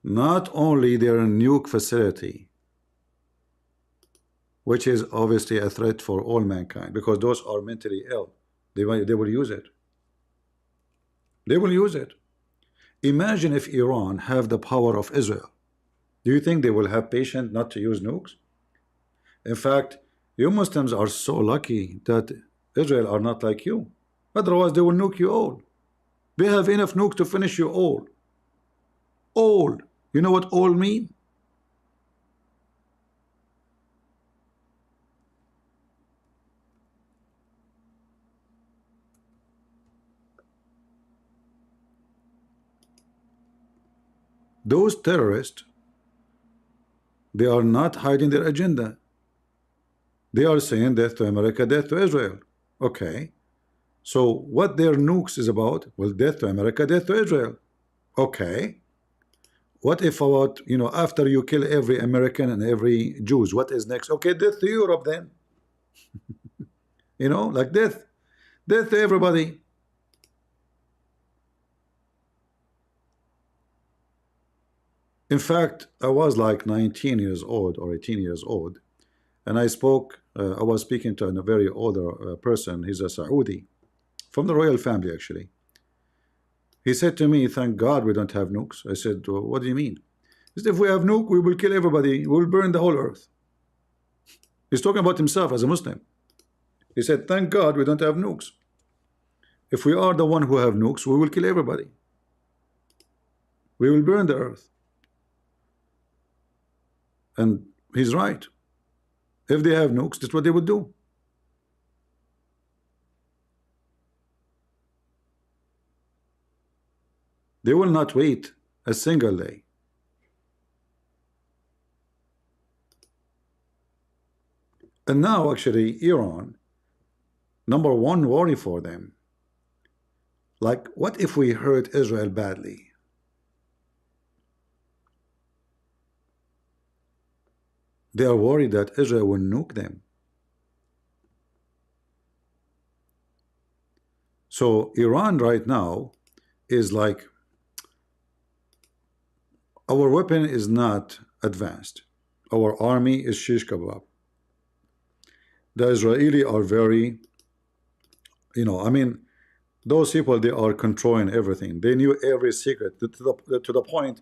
Not only their nuke facility, which is obviously a threat for all mankind, because those are mentally ill. They will use it. They will use it. Imagine if Iran have the power of Israel. Do you think they will have patience not to use nukes? In fact, you Muslims are so lucky that Israel are not like you. Otherwise, they will nuke you all. They have enough nukes to finish you all. All. You know what all mean? Those terrorists, they are not hiding their agenda. They are saying death to America, death to Israel. Okay. So what their nukes is about? Well, death to America, death to Israel. Okay. What if about, after you kill every American and every Jews, what is next? Okay, death to Europe then. Like death. Death to everybody. In fact, I was like 19 years old or 18 years old, and I was speaking to a very older person. He's a Saudi, from the royal family, actually. He said to me, thank God we don't have nukes. I said, well, what do you mean? He said, if we have nuke, we will kill everybody. We will burn the whole earth. He's talking about himself as a Muslim. He said, thank God we don't have nukes. If we are the one who have nukes, we will kill everybody. We will burn the earth. And he's right. If they have nukes, that's what they would do. They will not wait a single day. And now, actually, Iran, number one worry for them, like, what if we hurt Israel badly? They are worried that Israel will nuke them. So Iran right now is like, our weapon is not advanced. Our army is shish kebab. The Israeli are very, those people, they are controlling everything. They knew every secret to the point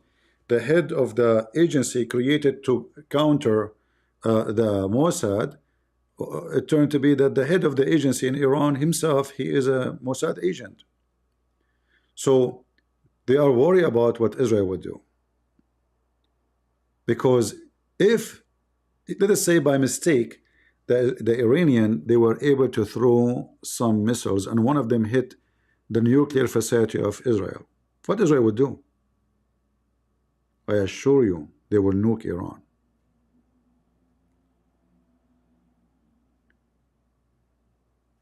the head of the agency created to counter the Mossad, it turned to be that the head of the agency in Iran himself, he is a Mossad agent. So they are worried about what Israel would do. Because if, let us say by mistake, the Iranian, they were able to throw some missiles and one of them hit the nuclear facility of Israel, what Israel would do? I assure you, they will nuke Iran.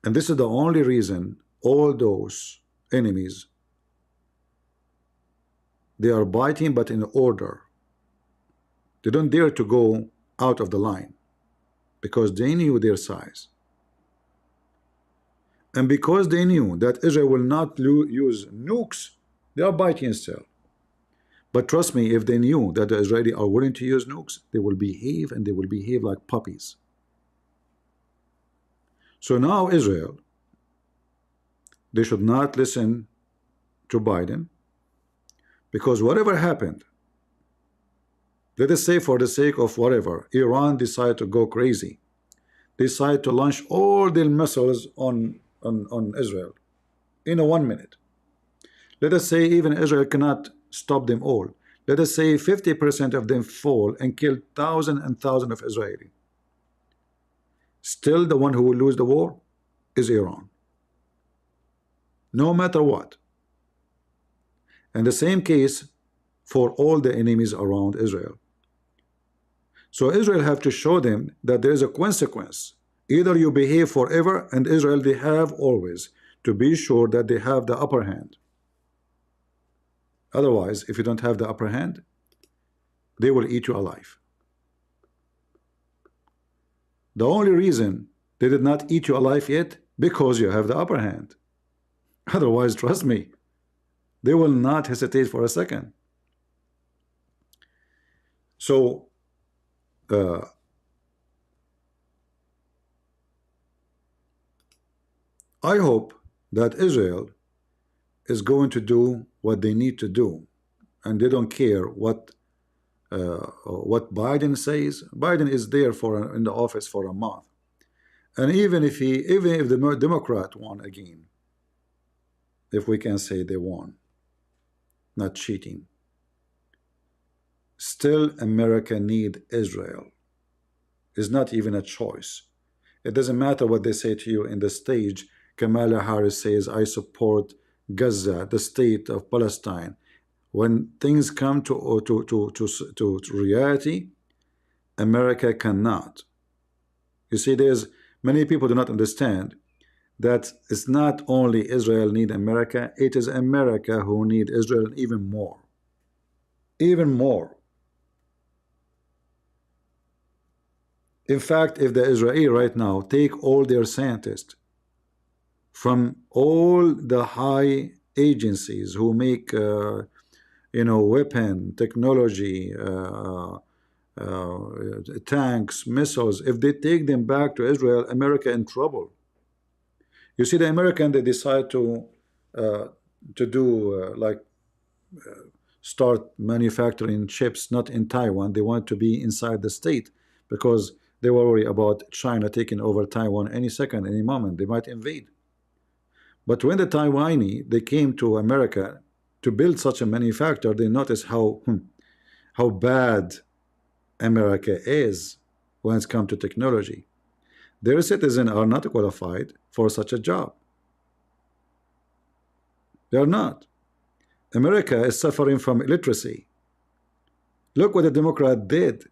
And this is the only reason all those enemies, they are biting but in order. They don't dare to go out of the line because they knew their size. And because they knew that Israel will not use nukes, they are biting still. But trust me, if they knew that the Israelis are willing to use nukes, they will behave, and they will behave like puppies. So now Israel, they should not listen to Biden, because whatever happened, Let us say, for the sake of whatever, Iran decide to go crazy, decide to launch all their missiles on Israel in a 1 minute. Let us say even Israel cannot stop them all. Let us say 50% of them fall and kill thousands and thousands of Israelis. Still, the one who will lose the war is Iran, no matter what. And the same case for all the enemies around Israel. So Israel have to show them that there is a consequence. Either you behave forever, and Israel, they have always to be sure that they have the upper hand. Otherwise, if you don't have the upper hand, they will eat you alive. The only reason they did not eat you alive yet, because you have the upper hand. Otherwise, trust me, they will not hesitate for a second. So I hope that Israel is going to do what they need to do, and they don't care what Biden says. Biden is there in the office for a month, and even if the Democrat won again, if we can say they won, not cheating, still America need Israel. Is not even a choice. It doesn't matter what they say to you in the stage. Kamala Harris says, I support Gaza, the state of Palestine. When things come to reality, America cannot. You see, there's many people do not understand that it's not only Israel need America, it is America who need Israel even more. Even more. In fact, if the Israeli right now take all their scientists from all the high agencies who make weapon technology, tanks, missiles, if they take them back to Israel, America in trouble. You see, the American, they decide to do start manufacturing chips not in Taiwan. They want to be inside the state because they were worried about China taking over Taiwan any second, any moment. They might invade. But when the Taiwanese, they came to America to build such a manufacturer, they noticed how bad America is when it's come to technology. Their citizens are not qualified for such a job. They are not. America is suffering from illiteracy. Look what the Democrat did.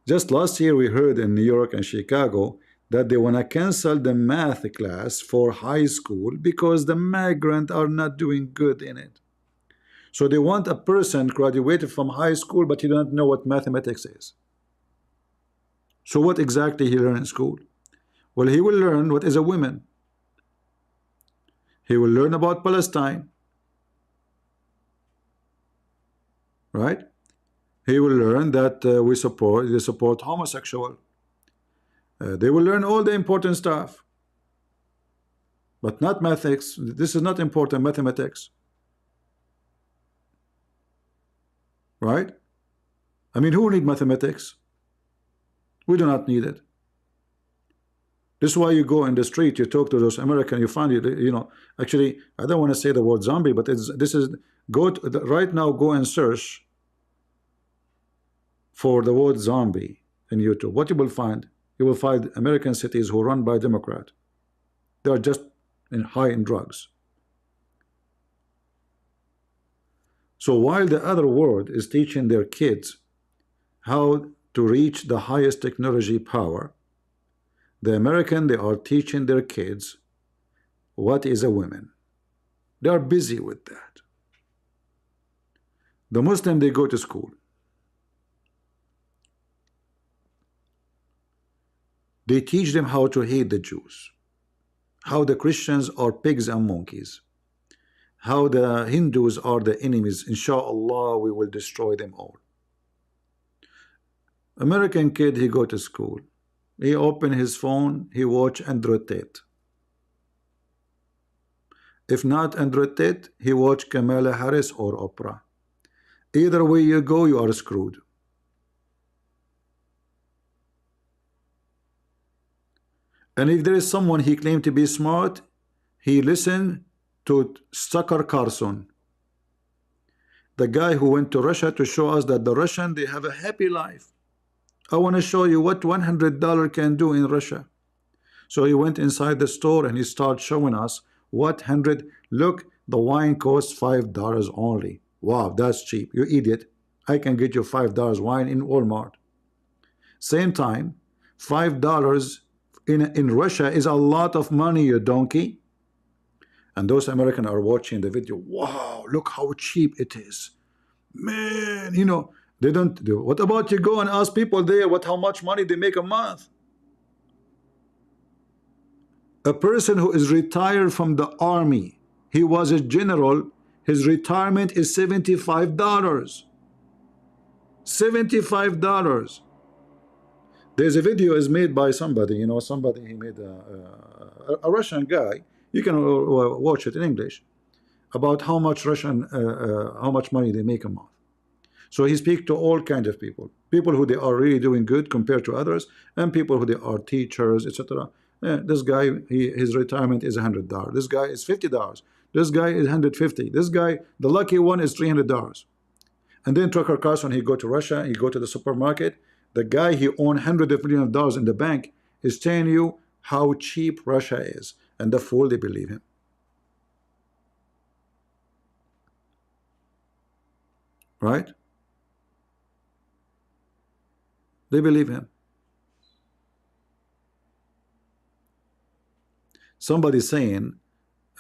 Just last year, we heard in New York and Chicago that they want to cancel the math class for high school because the migrants are not doing good in it. So they want a person graduated from high school, but he doesn't know what mathematics is. So what exactly he learned in school? Well, he will learn what is a woman. He will learn about Palestine. Right? He will learn that they support homosexual. They will learn all the important stuff, but not mathematics. This is not important, mathematics. Right? I mean, who need mathematics? We do not need it. This is why you go in the street, you talk to those Americans, you find actually, I don't want to say the word zombie, but right now go and search for the word zombie in YouTube. What you will find? You will find American cities who are run by Democrat. They are just high in drugs. So while the other world is teaching their kids how to reach the highest technology power, the American, they are teaching their kids what is a woman. They are busy with that. The Muslim, they go to school. They teach them how to hate the Jews, how the Christians are pigs and monkeys, how the Hindus are the enemies. Inshallah, we will destroy them all. American kid, he go to school. He open his phone, he watch Andrew Tate. If not Andrew Tate, he watch Kamala Harris or Oprah. Either way you go, you are screwed. And if there is someone he claimed to be smart, he listened to Tucker Carlson, the guy who went to Russia to show us that the Russian, they have a happy life. I want to show you what $100 can do in Russia. So he went inside the store and he started showing us what 100. Look, the wine costs $5 only. Wow, that's cheap. You idiot. I can get you $5 wine in Walmart. Same time, $5 in Russia is a lot of money, you donkey. And those Americans are watching the video. Wow, look how cheap it is. Man, you know, they don't do. What about you go and ask people there how much money they make a month? A person who is retired from the army, he was a general, his retirement is $75. $75. There's a video is made by somebody, you know, somebody, he made a Russian guy. You can watch it in English about how much how much money they make a month. So he speaks to all kinds of people who they are really doing good compared to others, and people who they are teachers, etc. This guy, his retirement is $100. This guy is $50. This guy is $150. This guy, the lucky one, is $300. And then Tucker Carlson, he go to Russia, he go to the supermarket. The guy he owned hundreds of millions of dollars in the bank is telling you how cheap Russia is, and the fool, they believe him. Right? They believe him. Somebody saying,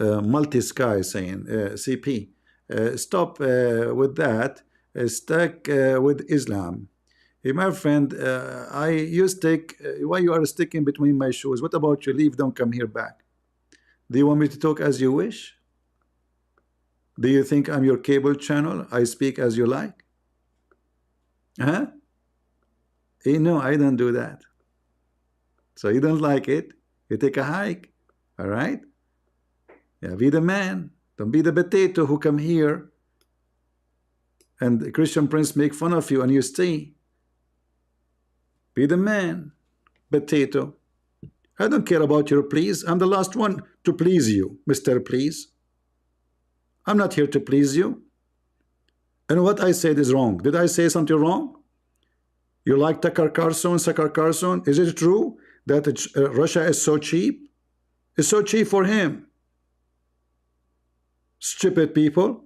multi-sky saying, CP, stop with that, stuck with Islam. Hey, my friend, you stick, why you are sticking between my shoes? What about you leave, don't come here back? Do you want me to talk as you wish? Do you think I'm your cable channel? I speak as you like? Huh? Hey, no, I don't do that. So you don't like it, you take a hike. All right? Yeah, be the man. Don't be the potato who come here and the Christian Prince make fun of you and you stay. Be the man, potato. I don't care about your please. I'm the last one to please you, Mr. Please. I'm not here to please you. And what I said is wrong. Did I say something wrong? You like Tucker Carlson? Is it true that Russia is so cheap? It's so cheap for him. Stupid people.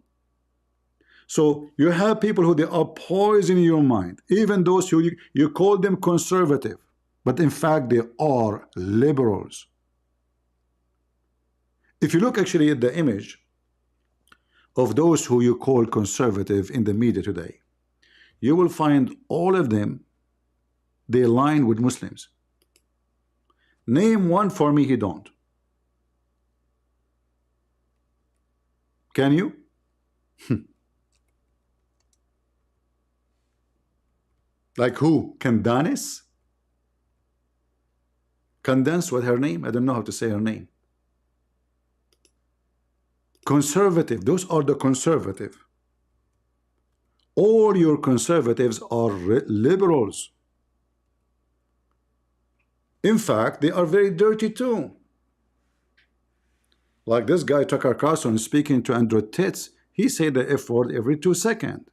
So you have people who they are poisoning your mind, even those who you call them conservative, but in fact they are liberals. If you look actually at the image of those who you call conservative in the media today, you will find all of them, they align with Muslims. Name one for me he don't. Can you? Like who? Candace? Candace, what her name? I don't know how to say her name. Conservative. Those are the conservative. All your conservatives are liberals. In fact, they are very dirty too. Like this guy Tucker Carlson speaking to Andrew Tate, he said the F word every 2 seconds.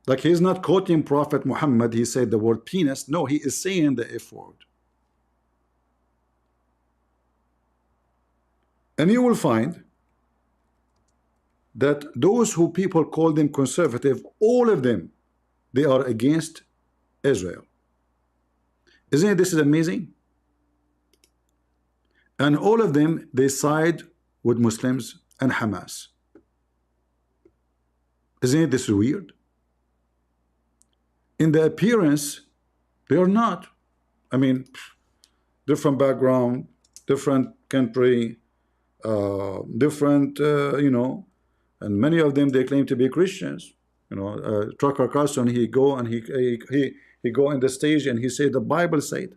Like he's not quoting Prophet Muhammad, he said the word penis. No, he is saying the F word. And you will find that those who people call them conservative, all of them, they are against Israel. Isn't it, this is amazing? And all of them, they side with Muslims and Hamas. Isn't it this weird? In the appearance, they are not. I mean, different background, different country, different, you know, and many of them, they claim to be Christians. You know, Tucker Carlson, he go and he go on the stage and he said the Bible said.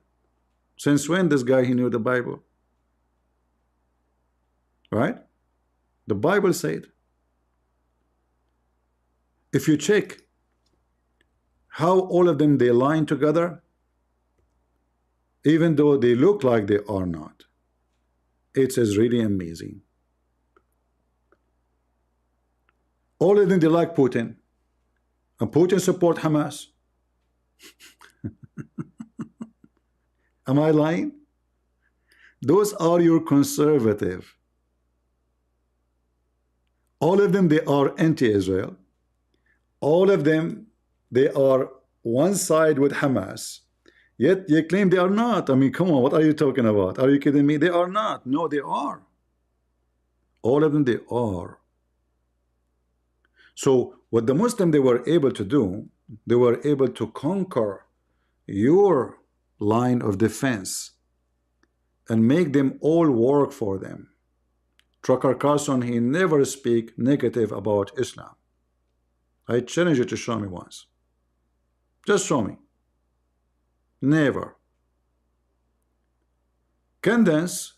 Since when this guy, he knew the Bible? Right? The Bible said. If you check how all of them they line together, even though they look like they are not, it is really amazing. All of them they like Putin, and Putin support Hamas. Am I lying? Those are your conservative. All of them they are anti-Israel. All of them they are one side with Hamas. Yet you claim they are not. I mean, come on, what are you talking about? Are you kidding me? They are not. No, they are. All of them they are. So what the Muslim they were able to do, they were able to conquer your line of defense and make them all work for them. Tucker Carlson, he never speak negative about Islam. I challenge you to show me once. Just show me. Never. Candace,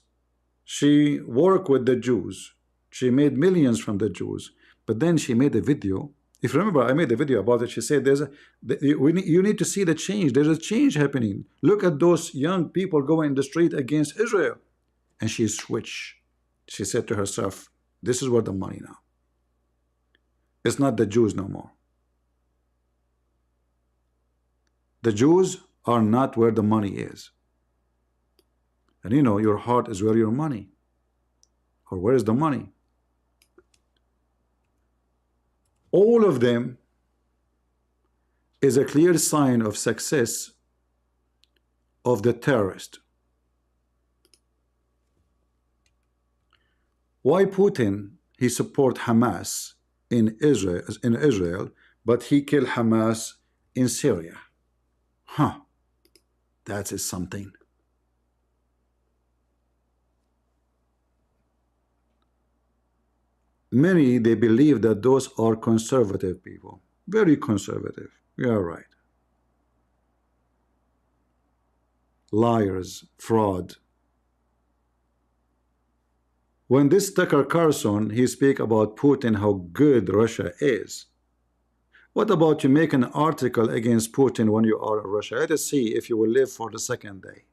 she worked with the Jews. She made millions from the Jews. But then she made a video. If you remember, I made a video about it. She said, you need to see the change. There's a change happening. Look at those young people going in the street against Israel. And she switched. She said to herself, this is where the money now. It's not the Jews no more. The Jews are not where the money is. And you know, your heart is where your money. Or where is the money? All of them is a clear sign of success of the terrorist. Why Putin, he support Hamas in Israel, but he killed Hamas in Syria? Huh. That is something. Many, they believe that those are conservative people. Very conservative. You are right. Liars, fraud. When this Tucker Carlson, he speak about Putin, how good Russia is. What about you make an article against Putin when you are in Russia? Let us see if you will live for the second day.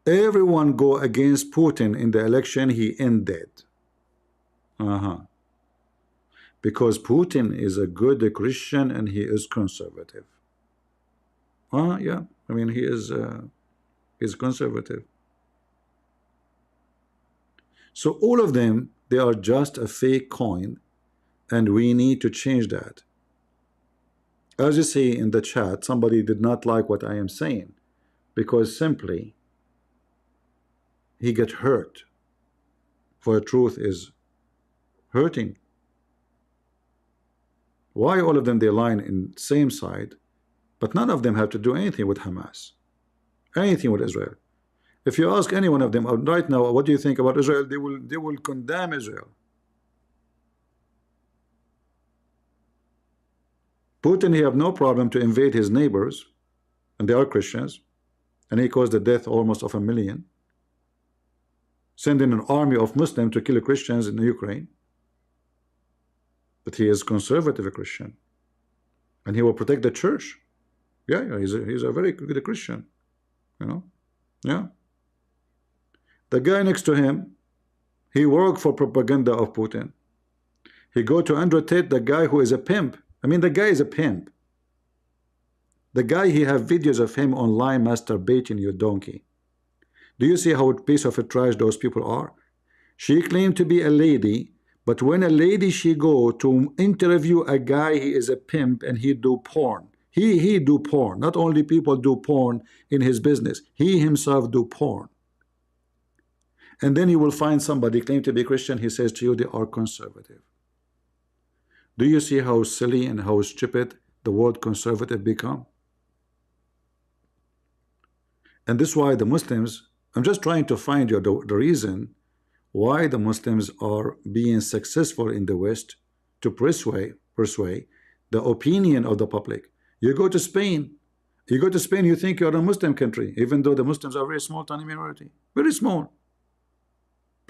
Everyone go against Putin in the election, he ended. Because Putin is a good Christian and he is conservative. Yeah, I mean he is conservative. So all of them, they are just a fake coin, and we need to change that. As you see in the chat, somebody did not like what I am saying because simply he get hurt, for the truth is hurting. Why all of them they line in same side, but none of them have to do anything with Hamas, anything with Israel? If you ask any one of them right now, what do you think about Israel? They will condemn Israel. Putin, he have no problem to invade his neighbors, and they are Christians, and he caused the death almost of 1 million, sending an army of Muslims to kill Christians in Ukraine. But he is conservative Christian, and he will protect the church. Yeah, he's a very good Christian, you know. Yeah. The guy next to him, he worked for propaganda of Putin. He go to Andrew Tate, the guy who is a pimp. I mean, the guy is a pimp. The guy, he have videos of him online masturbating, you donkey. Do you see how piece of a trash those people are? She claimed to be a lady, but when a lady she go to interview a guy, he is a pimp and he do porn. He do porn. Not only people do porn in his business, he himself do porn. And then you will find somebody claim to be Christian, he says to you they are conservative. Do you see how silly and how stupid the word conservative become? And this is why the Muslims, I'm just trying to find you the reason why the Muslims are being successful in the West to persuade the opinion of the public. You go to Spain, you think you're a Muslim country, even though the Muslims are very small, tiny minority, very small.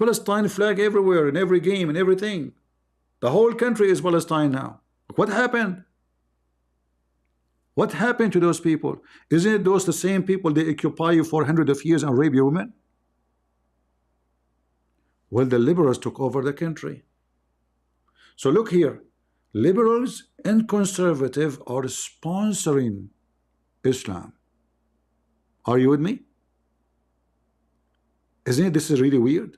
Palestine flag everywhere, in every game, and everything. The whole country is Palestine now. What happened? What happened to those people? Isn't it those the same people they occupy you for hundreds of years and rape your women? Well, the liberals took over the country. So look here, liberals and conservative are sponsoring Islam. Are you with me? Isn't it, this is really weird?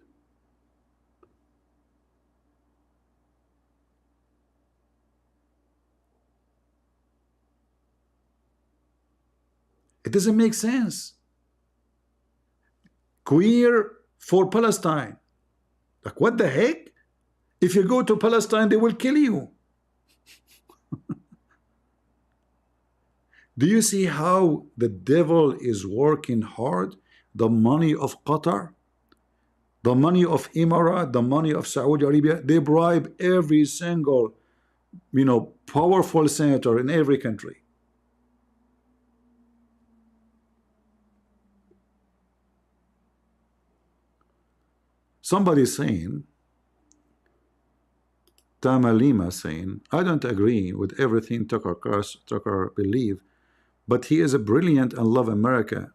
It doesn't make sense. Queer for Palestine. Like, what the heck? If you go to Palestine, they will kill you. Do you see how the devil is working hard? The money of Qatar, the money of Emirates, the money of Saudi Arabia, they bribe every single, powerful senator in every country. Somebody saying, Tamalima saying, I don't agree with everything Tucker believe, but he is a brilliant and love America.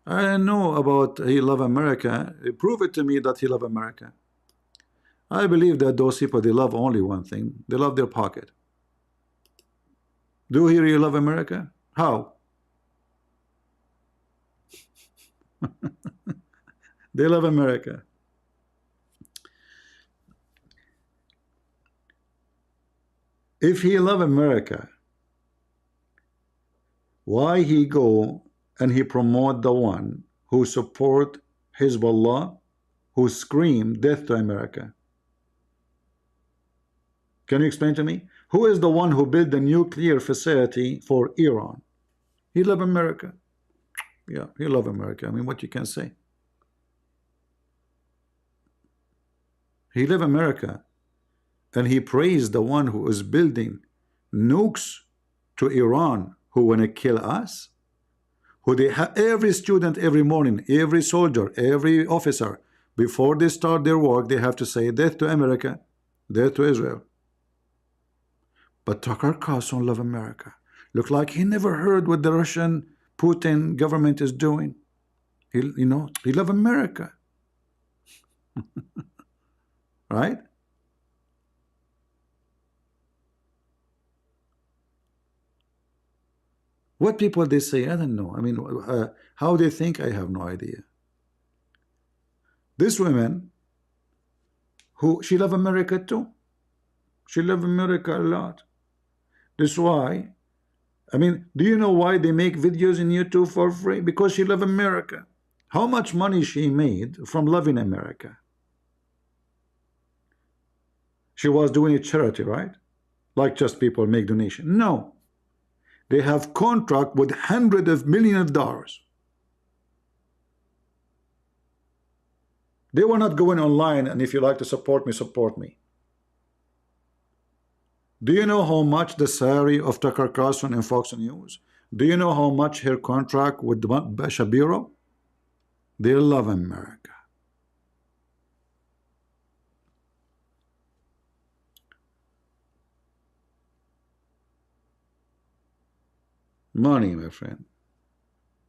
I don't know about he love America. Prove it to me that he love America. I believe that those people, they love only one thing. They love their pocket. Do he really love America? How? They love America. If he love America, why he go and he promote the one who support Hezbollah, who scream death to America? Can you explain to me? Who is the one who built the nuclear facility for Iran? He love America. Yeah, he love America. I mean, what you can say? He love America. And he praised the one who is building nukes to Iran, who want to kill us, who they have every student every morning, every soldier, every officer, before they start their work, they have to say death to America, death to Israel. But Tucker Carlson love America. Look like he never heard what the Russian Putin government is doing. He love America. Right? What people they say, I don't know. I mean, how they think, I have no idea. This woman, she love America too. She love America a lot. That's why, I mean, do you know why they make videos in YouTube for free? Because she love America. How much money she made from loving America? She was doing a charity, right? Like just people make donation. No. They have contract with hundreds of millions of dollars. They were not going online and if you like to support me, support me. Do you know how much the salary of Tucker Carlson and Fox News? Do you know how much her contract with Shapiro? They love America. Money, my friend.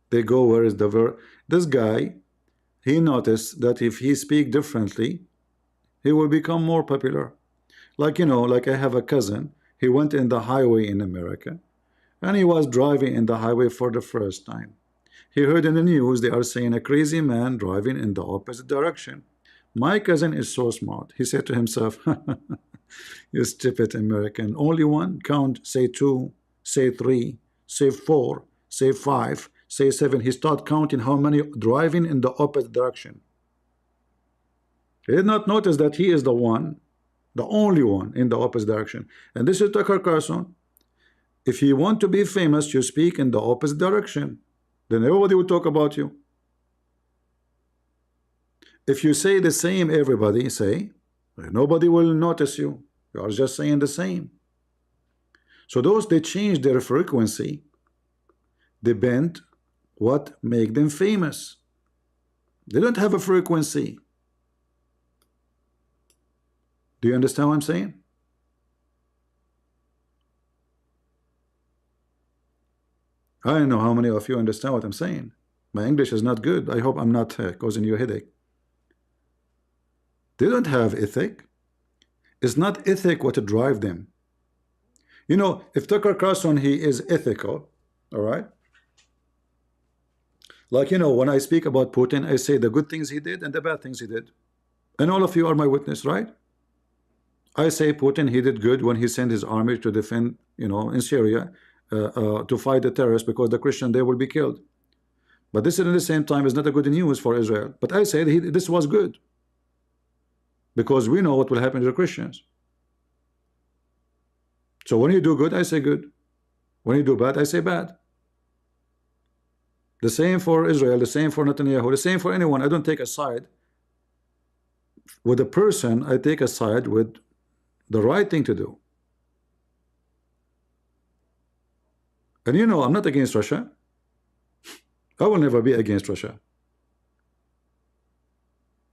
They go where is the verb. This guy, he noticed that if he speak differently, he will become more popular. Like, like I have a cousin, he went in the highway in America, and he was driving in the highway for the first time. He heard in the news they are saying a crazy man driving in the opposite direction. My cousin is so smart. He said to himself, you stupid American, only one, count, say 2, say 3, say 4, say 5, say 7. He started counting how many driving in the opposite direction. He did not notice that he is the one, the only one in the opposite direction. And this is Tucker Carlson. If you want to be famous, you speak in the opposite direction. Then everybody will talk about you. If you say the same, everybody say, nobody will notice you. You are just saying the same. So those, they change their frequency. They bend what make them famous. They don't have a frequency. Do you understand what I'm saying? I don't know how many of you understand what I'm saying. My English is not good. I hope I'm not causing you a headache. They don't have ethic. It's not ethic what to drive them. You know, if Tucker Carlson, he is ethical, all right? Like, you know, when I speak about Putin, I say the good things he did and the bad things he did. And all of you are my witness, right? I say Putin, he did good when he sent his army to defend, you know, in Syria, to fight the terrorists because the Christian there will be killed. But this at the same time is not a good news for Israel. But I said this was good because we know what will happen to the Christians. So when you do good, I say good. When you do bad, I say bad. The same for Israel, the same for Netanyahu, the same for anyone. I don't take a side with a person. I take a side with the right thing to do. And you know, I'm not against Russia. I will never be against Russia.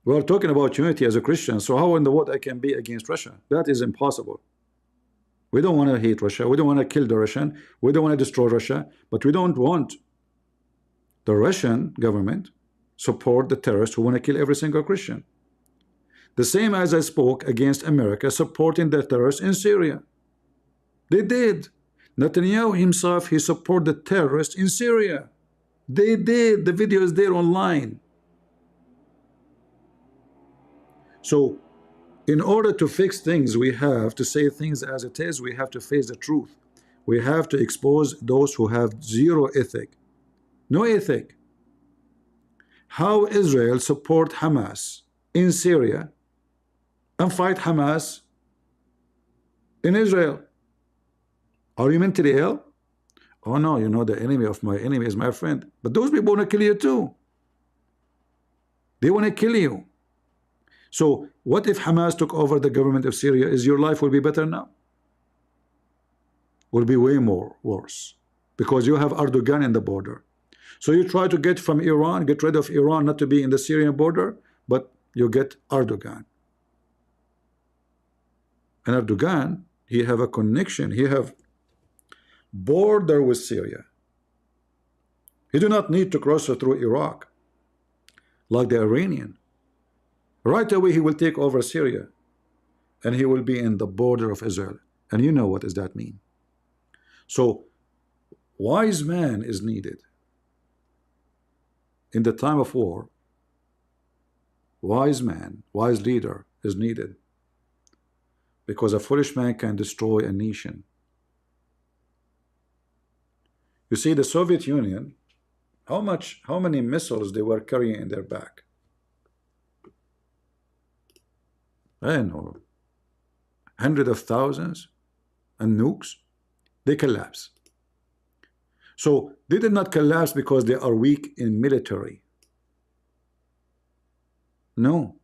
We are talking about unity as a Christian, so how in the world I can be against Russia? That is impossible. We don't want to hate Russia. We don't want to kill the Russian. We don't want to destroy Russia. But we don't want the Russian government support the terrorists who want to kill every single Christian. The same as I spoke against America supporting the terrorists in Syria. They did. Netanyahu himself, he supported the terrorists in Syria. They did. The video is there online. So in order to fix things, we have to say things as it is. We have to face the truth. We have to expose those who have zero ethic. No ethic. How Israel support Hamas in Syria and fight Hamas in Israel? Are you mentally ill? Oh no, you know the enemy of my enemy is my friend. But those people want to kill you too. They want to kill you. So what if Hamas took over the government of Syria? Is your life will be better now? Will be way more worse because you have Erdogan in the border. So you try to get from Iran, get rid of Iran, not to be in the Syrian border, but you get Erdogan. And Erdogan, he have a connection. He have border with Syria. He do not need to cross through Iraq like the Iranian. Right away he will take over Syria and he will be in the border of Israel. And you know what does that mean? So wise man is needed in the time of war. Wise man, wise leader is needed because a foolish man can destroy a nation. You see, the Soviet Union, how many missiles they were carrying in their back? I don't know, hundreds of thousands and nukes. They collapse. So they did not collapse because they are weak in military. No.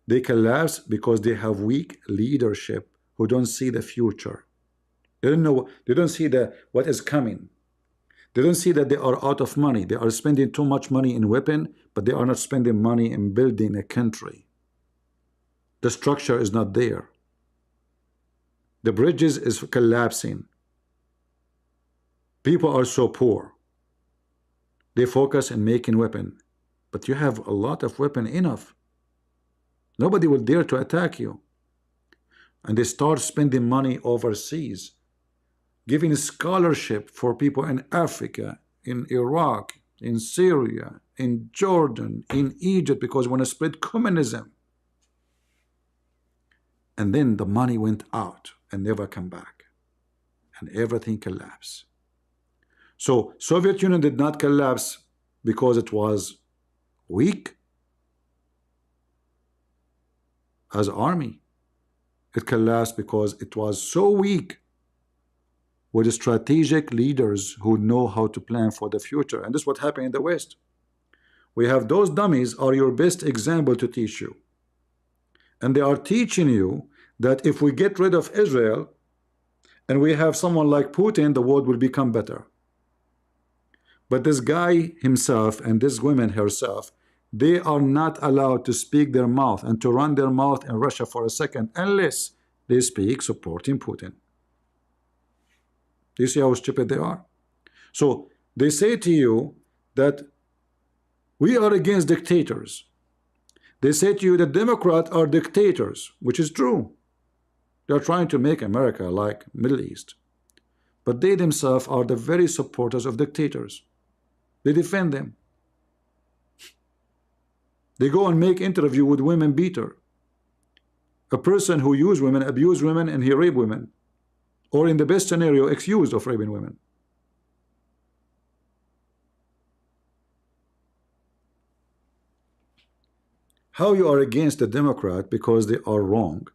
They collapse because they have weak leadership who don't see the future. They don't know. They don't see what is coming. They don't see that they are out of money. They are spending too much money in weapon, but they are not spending money in building a country. The structure is not there. The bridges is collapsing. People are so poor. They focus on making weapon, but you have a lot of weapon enough. Nobody will dare to attack you. And they start spending money overseas, giving scholarship for people in Africa, in Iraq, in Syria, in Jordan, in Egypt, because they want to spread communism. And then the money went out and never come back. And everything collapsed. So Soviet Union did not collapse because it was weak as army. It collapsed because it was so weak with strategic leaders who know how to plan for the future. And this is what happened in the West. We have those dummies are your best example to teach you. And they are teaching you that if we get rid of Israel and we have someone like Putin, the world will become better. But this guy himself and this woman herself, They are not allowed to speak their mouth and to run their mouth in Russia for a second unless they speak supporting Putin. Do you see how stupid they are? So they say to you that we are against dictators. They say to you that Democrats are dictators, which is true. They're trying to make America like Middle East. But they themselves are the very supporters of dictators. They defend them. They go and make interview with women beater. A person who use women, abuse women, and he rape women. Or in the best scenario, accused of raping women. How you are against the Democrat because they are wrong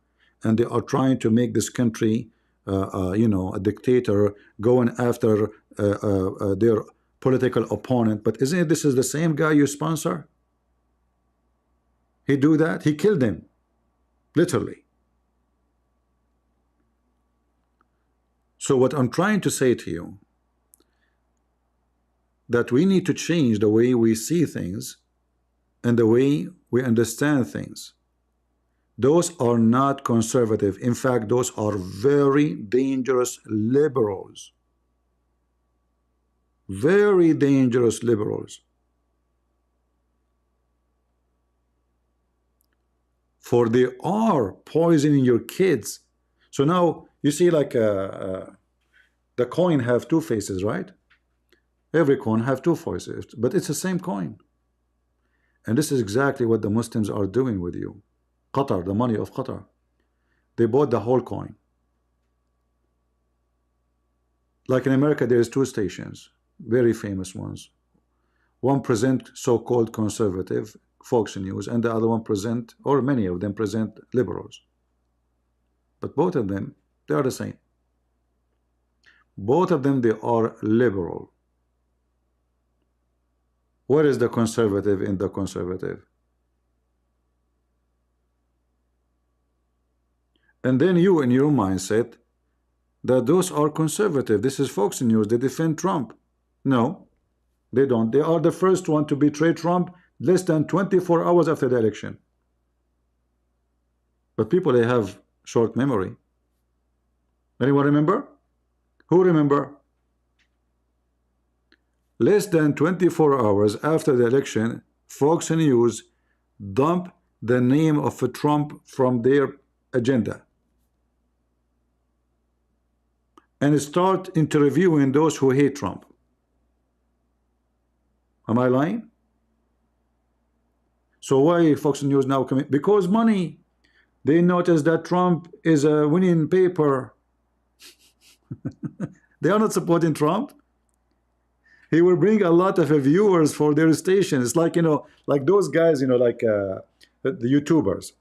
and they are trying to make this country you know, a dictator going after their political opponent. But isn't it this is the same guy you sponsor? He do that? He killed them, literally. So what I'm trying to say to you, that we need to change the way we see things and the way we understand things. Those are not conservative. In fact, those are very dangerous liberals. Very dangerous liberals. For they are poisoning your kids. So now you see, like the coin have two faces, right? Every coin have two faces, but it's the same coin. And this is exactly what the Muslims are doing with you. Qatar, the money of Qatar, they bought the whole coin. Like in America, there's two stations, very famous ones. One present so-called conservative, Fox News, and the other one present, or many of them present, liberals. But both of them, they are the same. Both of them, they are liberal. Where is the conservative in the conservative? And then you, in your mindset, that those are conservative. This is Fox News. They defend Trump. No, they don't. They are the first one to betray Trump less than 24 hours after the election. But people, they have short memory. Anyone remember? Who remember? Less than 24 hours after the election, Fox News dumped the name of Trump from their agenda and start interviewing those who hate Trump. Am I lying? So why Fox News now coming? Because money. They notice that Trump is a winning paper. They are not supporting Trump. He will bring a lot of viewers for their station. It's like, you know, like those guys, you know, like the YouTubers.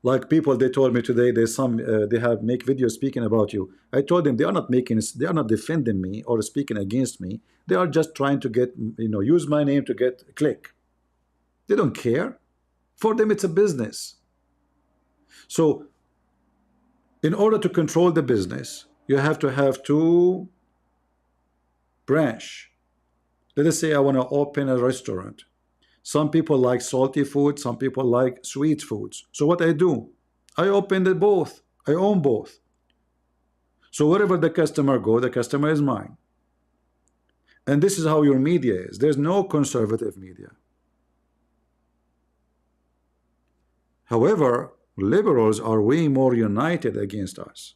Like people, they told me today, there's some they have make videos speaking about you. I told them they are not defending me or speaking against me. They are just trying to get, you know, use my name to get a click. They don't care. For them, it's a business. So in order to control the business, you have to have two branches. Let us say I want to open a restaurant. Some people like salty food, some people like sweet foods. So what I do, I open the both. I own both. So wherever the customer go, the customer is mine. And this is how your media is. There's no conservative media. However, liberals are way more united against us.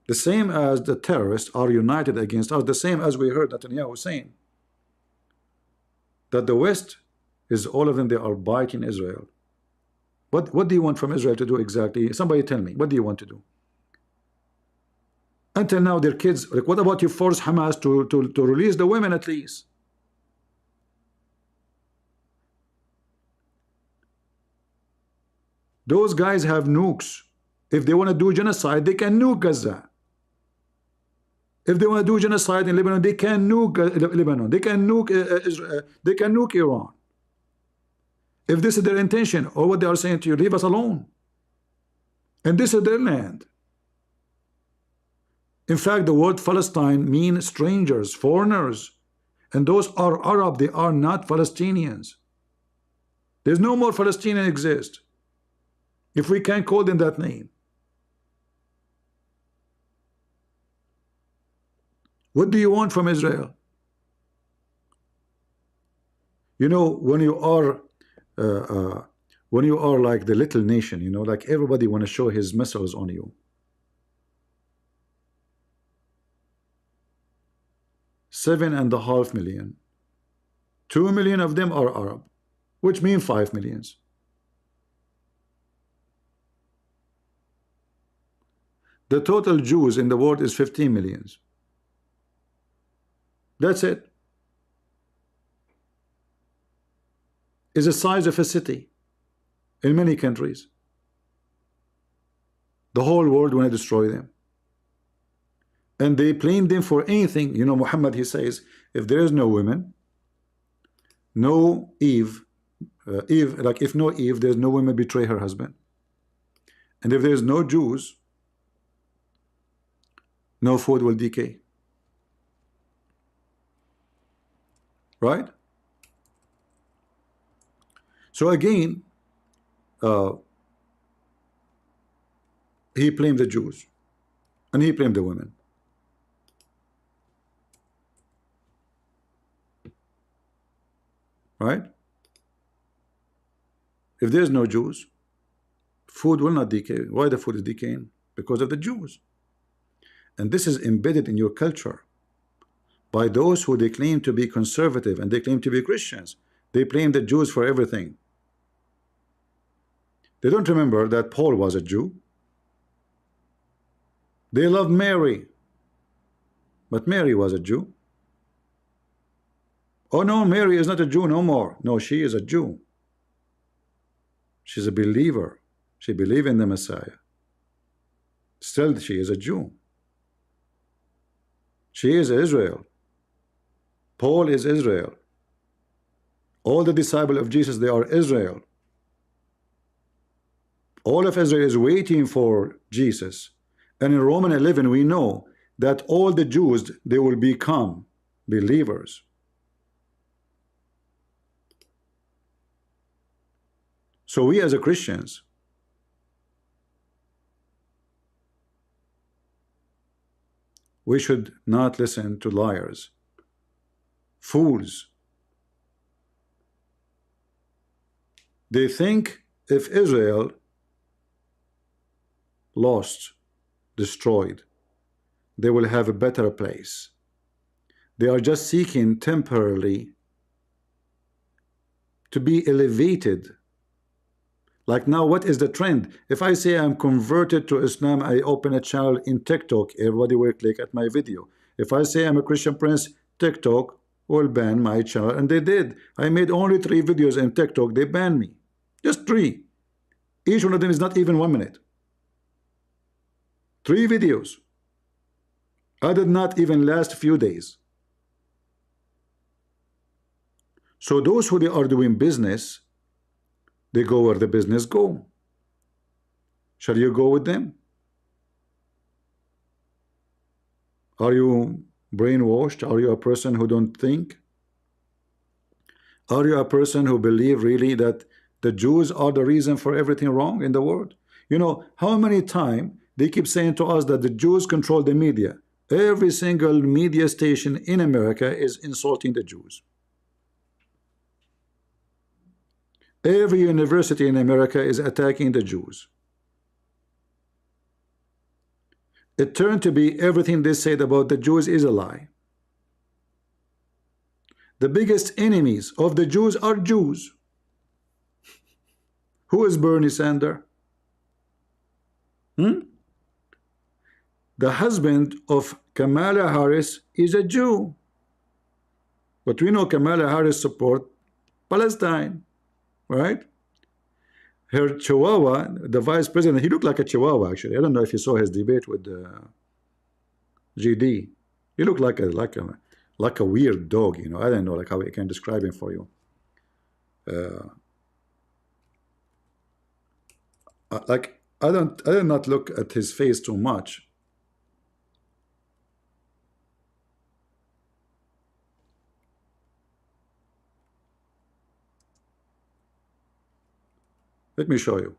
The same as the terrorists are united against us, the same as we heard Netanyahu saying that the West is all of them, they are biting Israel. What do you want from Israel to do exactly? Somebody tell me, what do you want to do? Until now, their kids, like, what about you force Hamas to release the women at least? Those guys have nukes. If they want to do genocide, they can nuke Gaza. If they want to do genocide in Lebanon, they can nuke Lebanon. They can nuke Israel. They can nuke Iran. If this is their intention, or what they are saying to you, leave us alone. And this is their land. In fact, the word Palestine means strangers, foreigners. And those are Arab, they are not Palestinians. There's no more Palestinian exist if we can't call them that name. What do you want from Israel? You know, when you are like the little nation, you know, like everybody want to show his missiles on you. 7.5 million. 2 million of them are Arab, which means 5 millions. The total Jews in the world is 15 millions. That's it. Is the size of a city in many countries. The whole world want to destroy them. And they blame them for anything. You know, Muhammad, he says, if there is no women, no Eve, like if no Eve, there's no woman betray her husband. And if there's no Jews, no food will decay. Right? So again, he blamed the Jews and he blamed the women. Right? If there's no Jews, food will not decay. Why the food is decaying? Because of the Jews. And this is embedded in your culture by those who they claim to be conservative and they claim to be Christians. They blame the Jews for everything. They don't remember that Paul was a Jew. They loved Mary, but Mary was a Jew. Oh no, Mary is not a Jew no more. No, she is a Jew. She's a believer. She believes in the Messiah. Still, she is a Jew. She is Israel. Paul is Israel. All the disciples of Jesus, they are Israel. All of Israel is waiting for Jesus. And in Romans 11, we know that all the Jews, they will become believers. So we as a Christians, we should not listen to liars, fools. They think if Israel lost, destroyed, they will have a better place. They are just seeking temporarily to be elevated. Like now, what is the trend? If I say I'm converted to Islam, I open a channel in TikTok, everybody will click at my video. If I say I'm a Christian Prince, TikTok will ban my channel, and they did. I made only 3 videos in TikTok, they banned me. Just 3. Each one of them is not even 1 minute. 3 videos. I did not even last a few days. So those who they are doing business, they go where the business go. Shall you go with them? Are you brainwashed? Are you a person who don't think? Are you a person who believe really that the Jews are the reason for everything wrong in the world? You know, how many times they keep saying to us that the Jews control the media. Every single media station in America is insulting the Jews. Every university in America is attacking the Jews. It turned to be everything they said about the Jews is a lie. The biggest enemies of the Jews are Jews. Who is Bernie Sanders? The husband of Kamala Harris is a Jew. But we know Kamala Harris support Palestine. Right? Her chihuahua, the vice president, he looked like a chihuahua actually. I don't know if you saw his debate with GD. He looked like a weird dog, you know. I don't know like how I can describe him for you. Like I did not look at his face too much. Let me show you.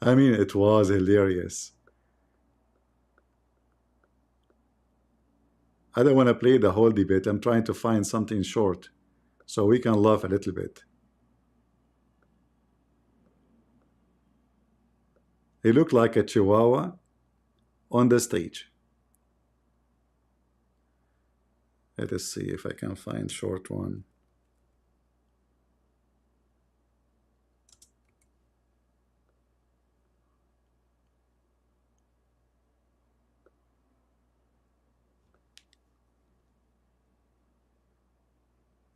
I mean, it was hilarious. I don't want to play the whole debate. I'm trying to find something short so we can laugh a little bit. He looked like a chihuahua on the stage. Let us see if I can find short one.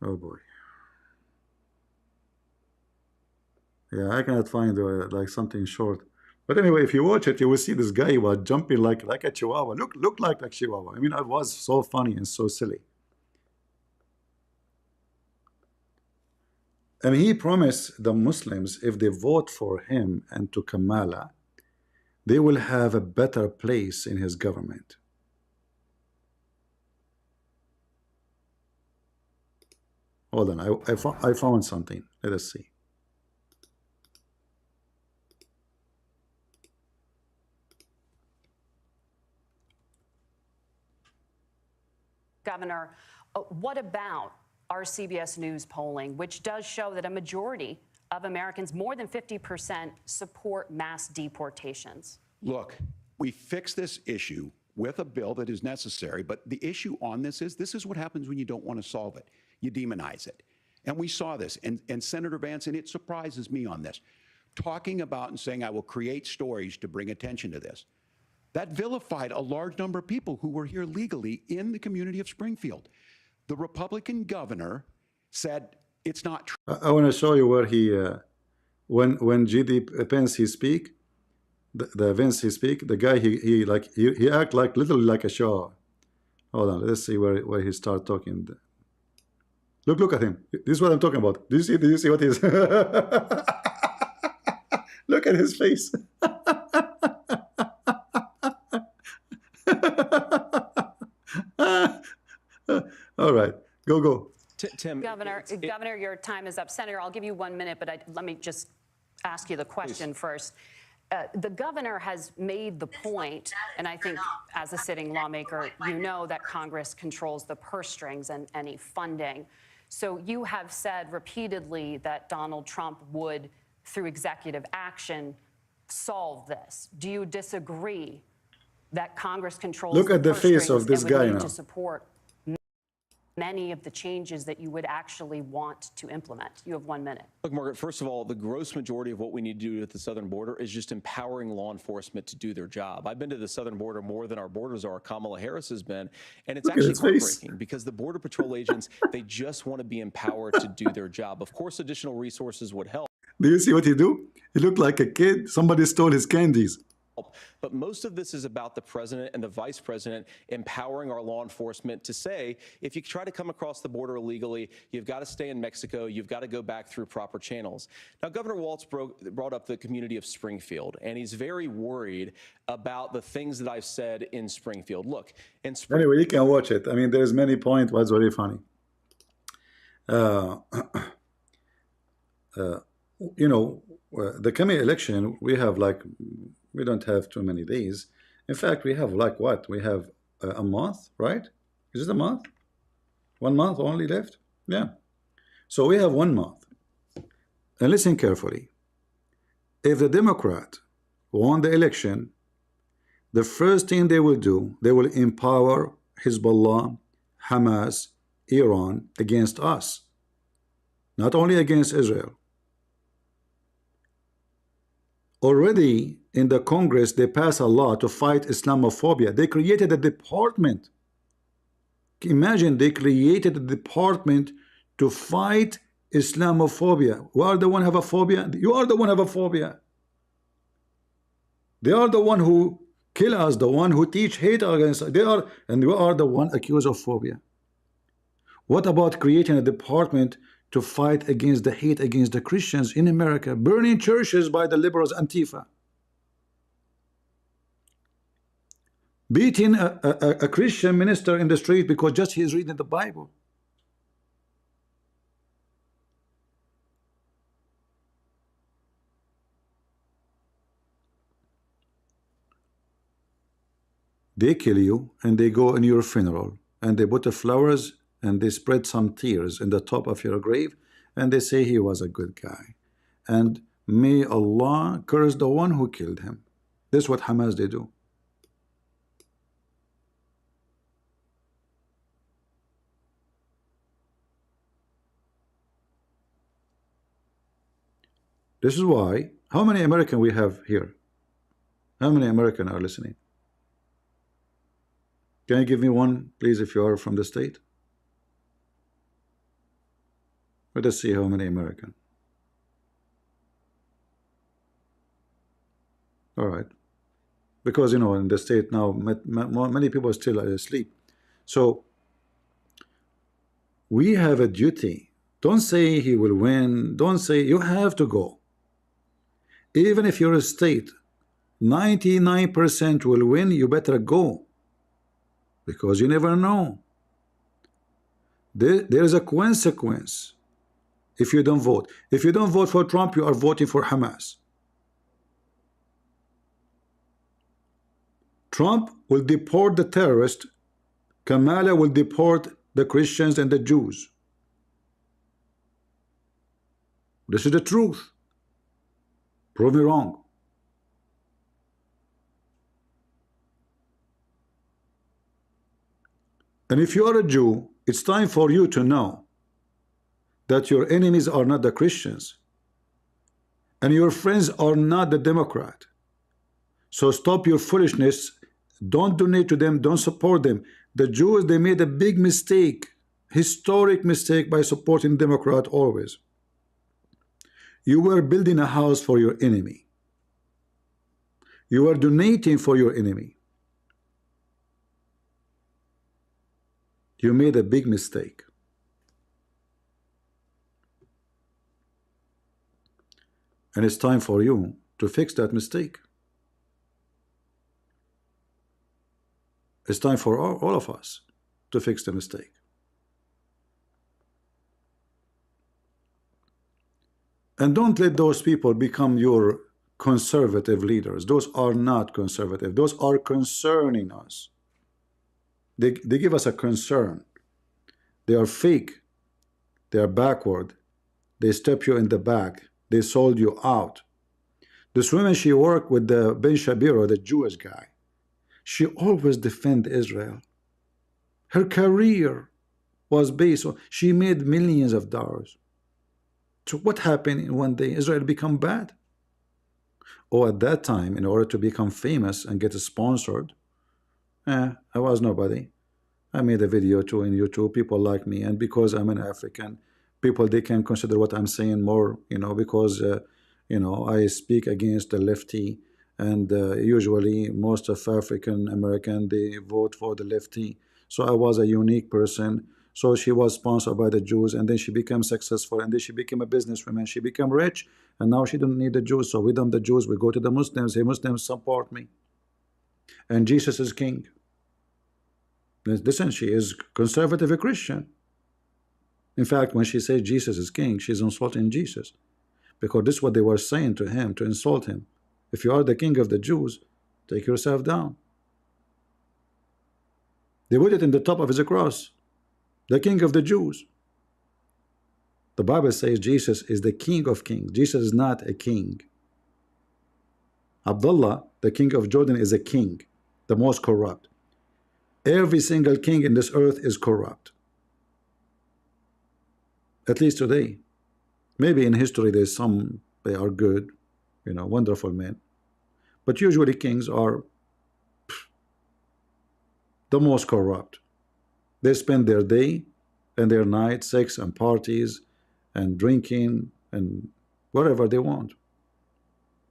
Oh boy. Yeah, I cannot find like something short. But anyway, if you watch it, you will see this guy was jumping like a chihuahua. Look like a chihuahua. I mean, it was so funny and so silly. And he promised the Muslims if they vote for him and to Kamala, they will have a better place in his government. Hold on, I found something. Let us see. Governor, what about our CBS News polling, which does show that a majority of Americans, more than 50%, support mass deportations? Look, we fix this issue with a bill that is necessary, but the issue on this is what happens when you don't want to solve it. You demonize it. And we saw this. And Senator Vance, and it surprises me on this, talking about and saying, I will create stories to bring attention to this. That vilified a large number of people who were here legally in the community of Springfield. The Republican governor said it's not true. I want to show you where he, when G.D. Pence he speak, the Vance he speak, the guy he act like literally like a show. Hold on, let's see where he start talking. Look at him. This is what I'm talking about. Do you see what he's? Look at his face. All right, go. Tim, Governor, your time is up. Senator, I'll give you 1 minute, but let me just ask you the question first. The governor has made the point, and I think as a sitting lawmaker, you know that Congress controls the purse strings and any funding. So you have said repeatedly that Donald Trump would, through executive action, solve this. Do you disagree that Congress controls Look at the purse face strings of this and would guy need now. to support many of the changes that you would actually want to implement? You have 1 minute. look, Margaret, first of all, the gross majority of what we need to do at the southern border is just empowering law enforcement to do their job. I've been to the southern border more than our borders are. Kamala Harris has been, and it's Look at actually his face. heartbreaking because the Border Patrol agents, they just want to be empowered to do their job. Of course, additional resources would help. Do you see what he do? He looked like a kid. Somebody stole his candies. But most of this is about the president and the vice president empowering our law enforcement to say, if you try to come across the border illegally, you've got to stay in Mexico, you've got to go back through proper channels. Now, Governor Walz brought up the community of Springfield, and he's very worried about the things that I've said in Springfield. Look, in Springfield. Anyway, you can watch it. I mean, there's many points. Was very funny. You know, the coming election, we have like, we don't have too many days. In fact, we have like what? We have a month, right? Is it a month? 1 month only left? Yeah. So we have 1 month. And listen carefully. If the Democrat won the election, the first thing they will do, they will empower Hezbollah, Hamas, Iran against us. Not only against Israel. Already in the Congress, they passed a law to fight Islamophobia. They created a department. Imagine they created a department to fight Islamophobia. We are the one who have a phobia. You are the one who have a phobia. They are the one who kill us, the one who teach hate against us. They are, and we are the one accused of phobia. What about creating a department to fight against the hate against the Christians in America, burning churches by the liberals, Antifa? beating a Christian minister in the street because just he's reading the Bible. They kill you and they go in your funeral and they put the flowers and they spread some tears in the top of your grave and they say he was a good guy. And may Allah curse the one who killed him. This is what Hamas they do. This is why, how many Americans we have here? How many Americans are listening? Can you give me one, please, if you are from the state? Let us see how many Americans. All right. Because, you know, in the state now, many people are still asleep. So, we have a duty. Don't say he will win. Don't say, you have to go. Even if you're a state, 99% will win, you better go. Because you never know. There is a consequence if you don't vote. If you don't vote for Trump, you are voting for Hamas. Trump will deport the terrorists. Kamala will deport the Christians and the Jews. This is the truth. Prove me wrong. And if you are a Jew, it's time for you to know that your enemies are not the Christians and your friends are not the Democrat. So stop your foolishness. Don't donate to them. Don't support them. The Jews, they made a big mistake, historic mistake by supporting Democrat always. You were building a house for your enemy. You were donating for your enemy. You made a big mistake. And it's time for you to fix that mistake. It's time for all of us to fix the mistake. And don't let those people become your conservative leaders. Those are not conservative. Those are concerning us. They give us a concern. They are fake. They are backward. They step you in the back. They sold you out. This woman, she worked with the Ben Shapiro, the Jewish guy. She always defended Israel. Her career was based on, she made millions of dollars. So what happened in one day? Israel become bad. Oh, at that time, in order to become famous and get sponsored, I was nobody. I made a video too in YouTube. People like me, and because I'm an African, people, they can consider what I'm saying more, you know, because you know, I speak against the lefty, and usually most of African American, they vote for the lefty. So I was a unique person. So she was sponsored by the Jews, and then she became successful, and then she became a businesswoman. She became rich, and now she don't need the Jews. So we don't the Jews. We go to the Muslims. Hey, Muslims, support me. And Jesus is king. Listen, she is conservative, a Christian. In fact, when she says Jesus is king, she's insulting Jesus, because this is what they were saying to him, to insult him. If you are the king of the Jews, take yourself down. They put it in the top of his cross, the king of the Jews. The Bible says Jesus is the king of kings. Jesus is not a king. Abdullah, the king of Jordan, is a king, the most corrupt. Every single king in this earth is corrupt. At least today. Maybe in history there's some, they are good, you know, wonderful men. But usually kings are the most corrupt. They spend their day and their night, sex and parties and drinking and whatever they want.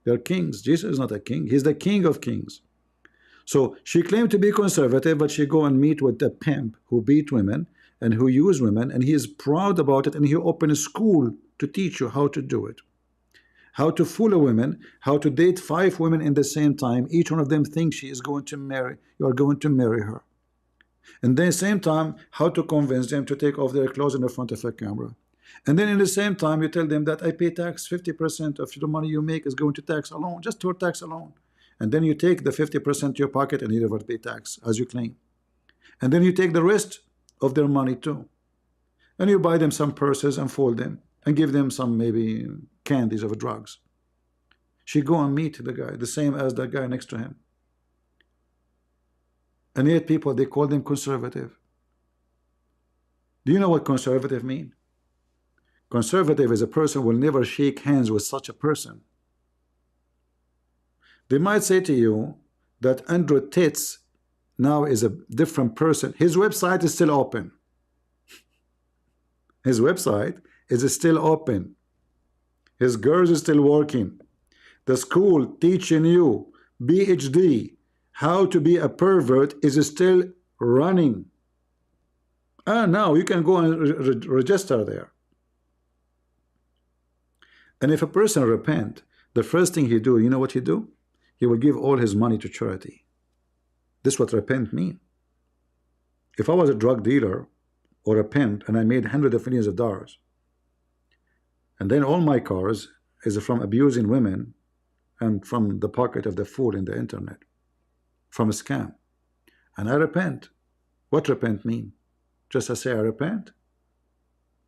They're kings. Jesus is not a king. He's the king of kings. So she claimed to be conservative, but she go and meet with a pimp who beat women and who use women, and he is proud about it, and he opened a school to teach you how to do it. how to fool a woman, how to date 5 women in the same time. Each one of them thinks she is going to marry, you are going to marry her. And then same time, how to convince them to take off their clothes in the front of a camera. And then in the same time, you tell them that I pay tax, 50% of the money you make is going to tax alone, just to tax alone. And then you take the 50% to your pocket and you never pay tax, as you claim. And then you take the rest of their money too. And you buy them some purses and fold them and give them some maybe candies of drugs. She go and meet the guy, the same as the guy next to him. And yet people, they call them conservative. Do you know what conservative mean? Conservative is a person who will never shake hands with such a person. They might say to you that Andrew Titz now is a different person. His website is still open. His website is still open. His girls is still working. The school teaching you PhD how to be a pervert is still running. Now you can go and register there. And if a person repent, the first thing he do, you know what he do? He will give all his money to charity. This is what repent mean. If I was a drug dealer or a pimp and I made hundreds of millions of dollars, and then all my cars is from abusing women and from the pocket of the fool in the internet, from a scam, and I repent. What repent mean? Just I say I repent?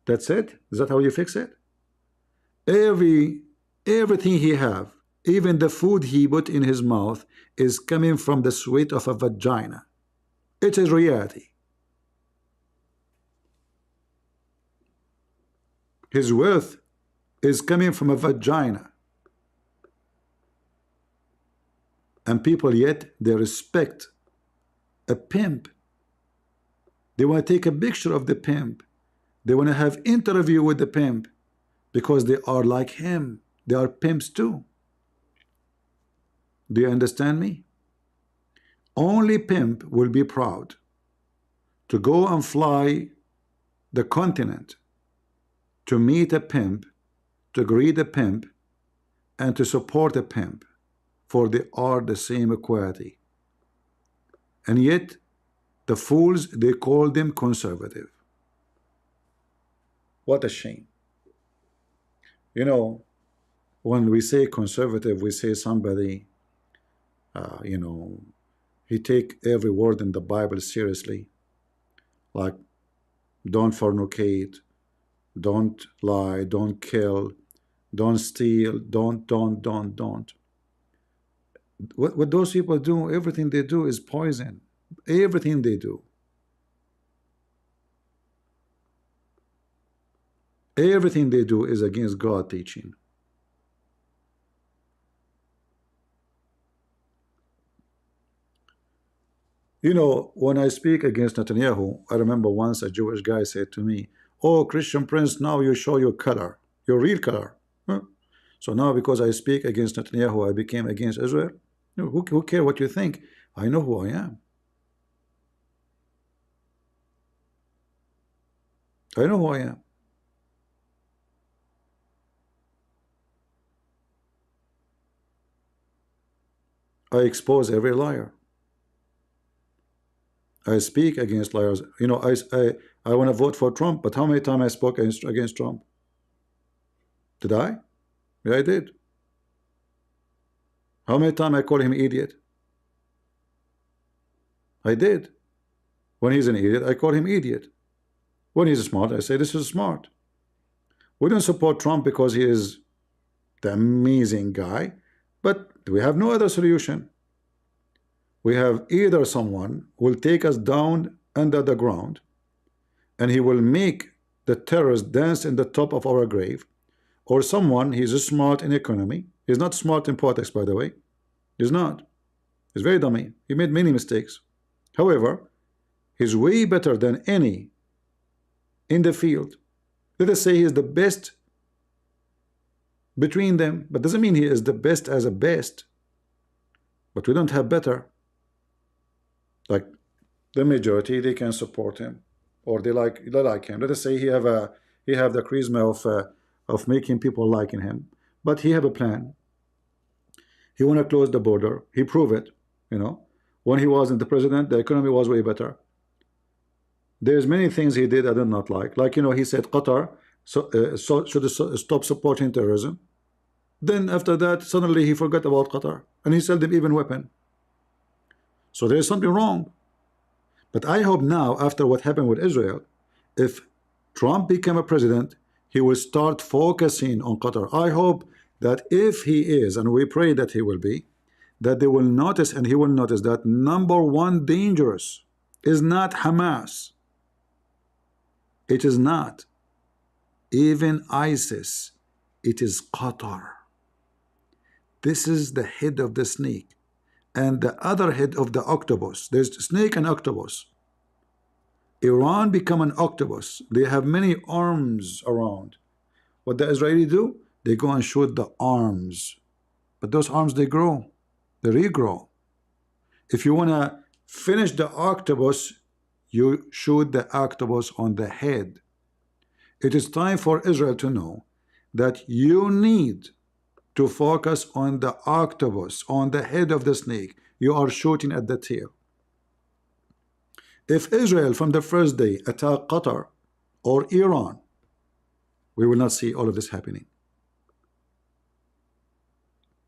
That's it? Is that how you fix it? Everything he have, even the food he put in his mouth, is coming from the sweat of a vagina. It is reality. His wealth is coming from a vagina. And people yet, they respect a pimp. They want to take a picture of the pimp. They want to have interview with the pimp because they are like him. They are pimps too. Do you understand me? Only pimp will be proud to go and fly the continent to meet a pimp, to greet a pimp, and to support a pimp, for they are the same equality. And yet, the fools, they call them conservative. What a shame. You know, when we say conservative, we say somebody, you know, he take every word in the Bible seriously. Like, don't fornicate, don't lie, don't kill, don't steal, don't. What those people do, everything they do is poison. Everything they do. Everything they do is against God teaching. You know, when I speak against Netanyahu, I remember once a Jewish guy said to me, "Oh, Christian Prince, now you show your color, your real color." Huh? So now because I speak against Netanyahu, I became against Israel? Who cares what you think? I know who I am. I know who I am. I expose every liar. I speak against liars. You know, I want to vote for Trump, but how many times I spoke against Trump? Did I? Yeah, I did. How many times I call him idiot? I did. When he's an idiot, I call him idiot. When he's smart, I say this is smart. We don't support Trump because he is the amazing guy, but we have no other solution. We have either someone who will take us down under the ground and he will make the terrorists dance in the top of our grave, or someone, he's smart in economy. He's not smart in politics, by the way. He's not. He's very dummy. He made many mistakes. However, he's way better than any in the field. Let us say he is the best between them, but doesn't mean he is the best as a best. But we don't have better. Like the majority, they can support him, or they like him. Let us say he have the charisma of making people liking him. but he have a plan. He want to close the border. He proved it. You know, when he wasn't the president, the economy was way better. There's many things he did I did not like. Like, you know, he said Qatar should stop supporting terrorism. Then after that, suddenly he forgot about Qatar, and he sold them even weapon. So there's something wrong. But I hope now, after what happened with Israel, if Trump became a president, he will start focusing on Qatar. I hope that if he is, and we pray that he will be, that they will notice, and he will notice that number one dangerous is not Hamas. It is not even ISIS. It is Qatar. This is the head of the snake, and the other head of the octopus. There's snake and octopus. Iran become an octopus. They have many arms around. What the Israeli do? They go and shoot the arms. But those arms, they grow. They regrow. If you want to finish the octopus, you shoot the octopus on the head. It is time for Israel to know that you need to focus on the octopus, on the head of the snake. You are shooting at the tail. If Israel from the first day attack Qatar or Iran, we will not see all of this happening.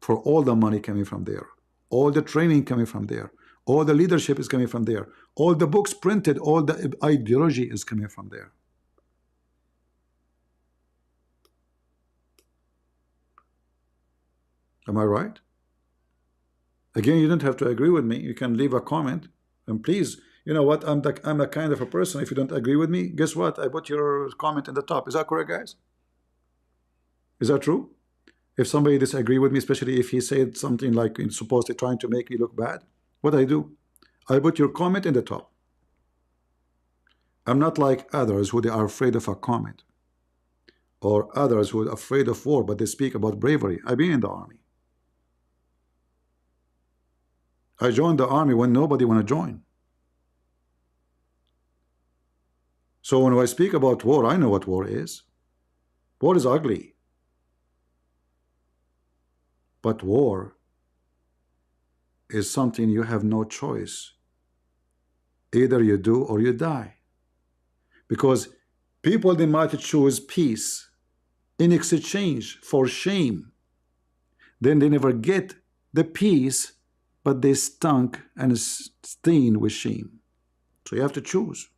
For all the money coming from there, all the training coming from there, all the leadership is coming from there, all the books printed, all the ideology is coming from there. Am I right? Again, you don't have to agree with me. You can leave a comment, and please, you know what? I'm the kind of a person. If you don't agree with me, guess what? I put your comment in the top. Is that correct, guys? Is that true? If somebody disagree with me, especially if he said something like supposedly trying to make me look bad, what I do? I put your comment in the top. I'm not like others who they are afraid of a comment, or others who are afraid of war, but they speak about bravery. I've been in the army. I joined the army when nobody want to join. So when I speak about war, I know what war is. War is ugly. But war is something you have no choice. Either you do or you die. Because people, they might choose peace in exchange for shame. Then they never get the peace, but they stunk and stained with shame. So you have to choose.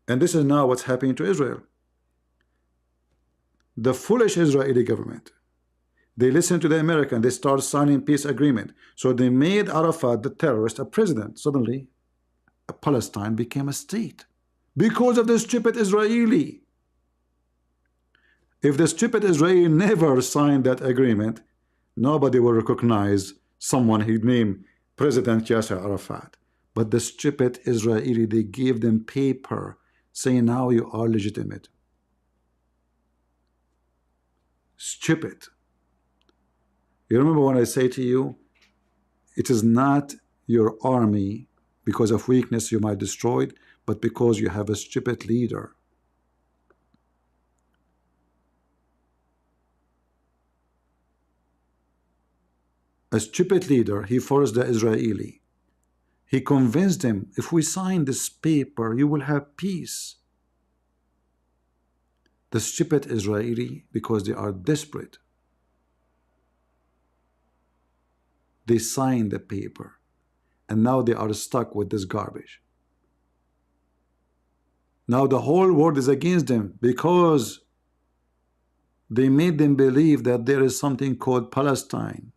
And this is now what's happening to Israel. The foolish Israeli government, they listen to the American, they start signing peace agreement. So they made Arafat, the terrorist, a president. Suddenly, Palestine became a state because of the stupid Israeli. If the stupid Israeli never signed that agreement, nobody will recognize someone he named President Yasser Arafat. But the stupid Israeli, they gave them paper saying now you are legitimate. Stupid. You remember when I say to you, it is not your army because of weakness you might destroy it, but because you have a stupid leader. A stupid leader, he forced the Israeli. He convinced them, if we sign this paper, you will have peace. The stupid Israeli, because they are desperate, they signed the paper, and now they are stuck with this garbage. Now the whole world is against them because they made them believe that there is something called Palestine.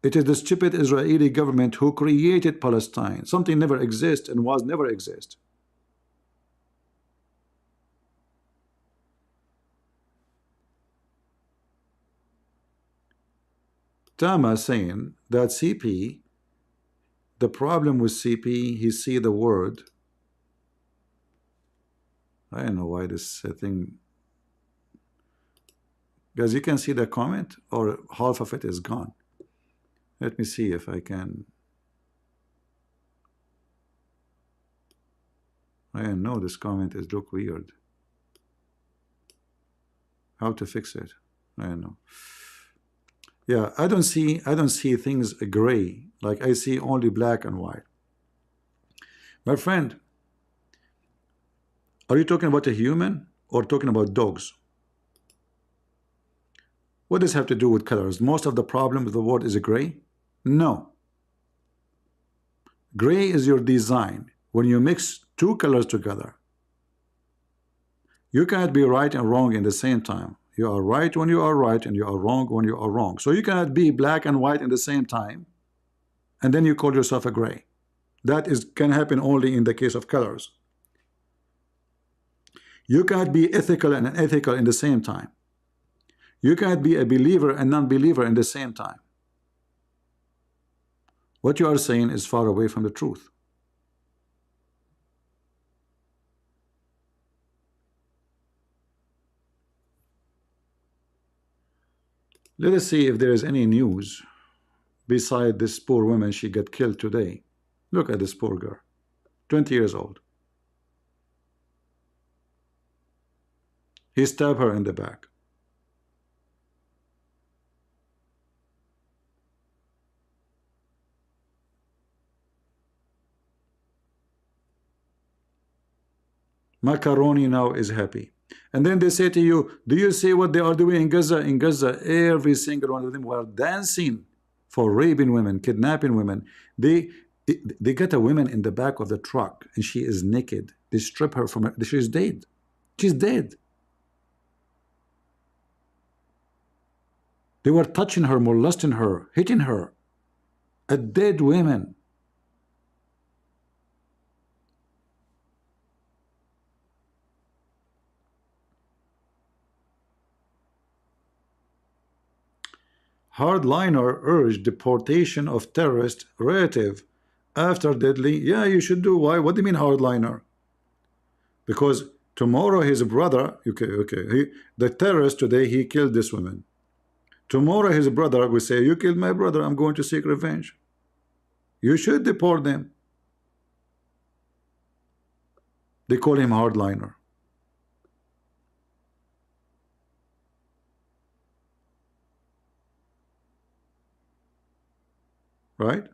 It is the stupid Israeli government who created Palestine. Something never exists and was never exist. Tama saying that CP, the problem with CP, he see the word. I don't know why this thing. Guys, you can see the comment, or half of it is gone. Let me see if I can. I know this comment is look weird. How to fix it? I don't know. Yeah, I don't see things gray. Like I see only black and white. My friend, are you talking about a human or talking about dogs? What does it have to do with colors? Most of the problem with the world is a gray? No. Gray is your design. When you mix two colors together, you cannot be right and wrong in the same time. You are right when you are right, and you are wrong when you are wrong. So you cannot be black and white in the same time, and then you call yourself a gray. That can happen only in the case of colors. You cannot be ethical and unethical in the same time. You cannot be a believer and non-believer in the same time. What you are saying is far away from the truth. Let us see if there is any news beside this poor woman. She got killed today. Look at this poor girl, 20 years old. He stabbed her in the back. Macaroni now is happy. And then they say to you, do you see what they are doing in Gaza? In Gaza, every single one of them were dancing for raping women, kidnapping women. They get a woman in the back of the truck, and she is naked. They strip her from her. She's dead. She's dead. They were touching her, molesting her, hitting her. A dead woman. Hardliner urged deportation of terrorist relative after deadly. Yeah, you should do. Why? What do you mean hardliner? Because tomorrow his brother, the terrorist today, he killed this woman. Tomorrow his brother will say, you killed my brother, I'm going to seek revenge. You should deport them. They call him hardliner. Right?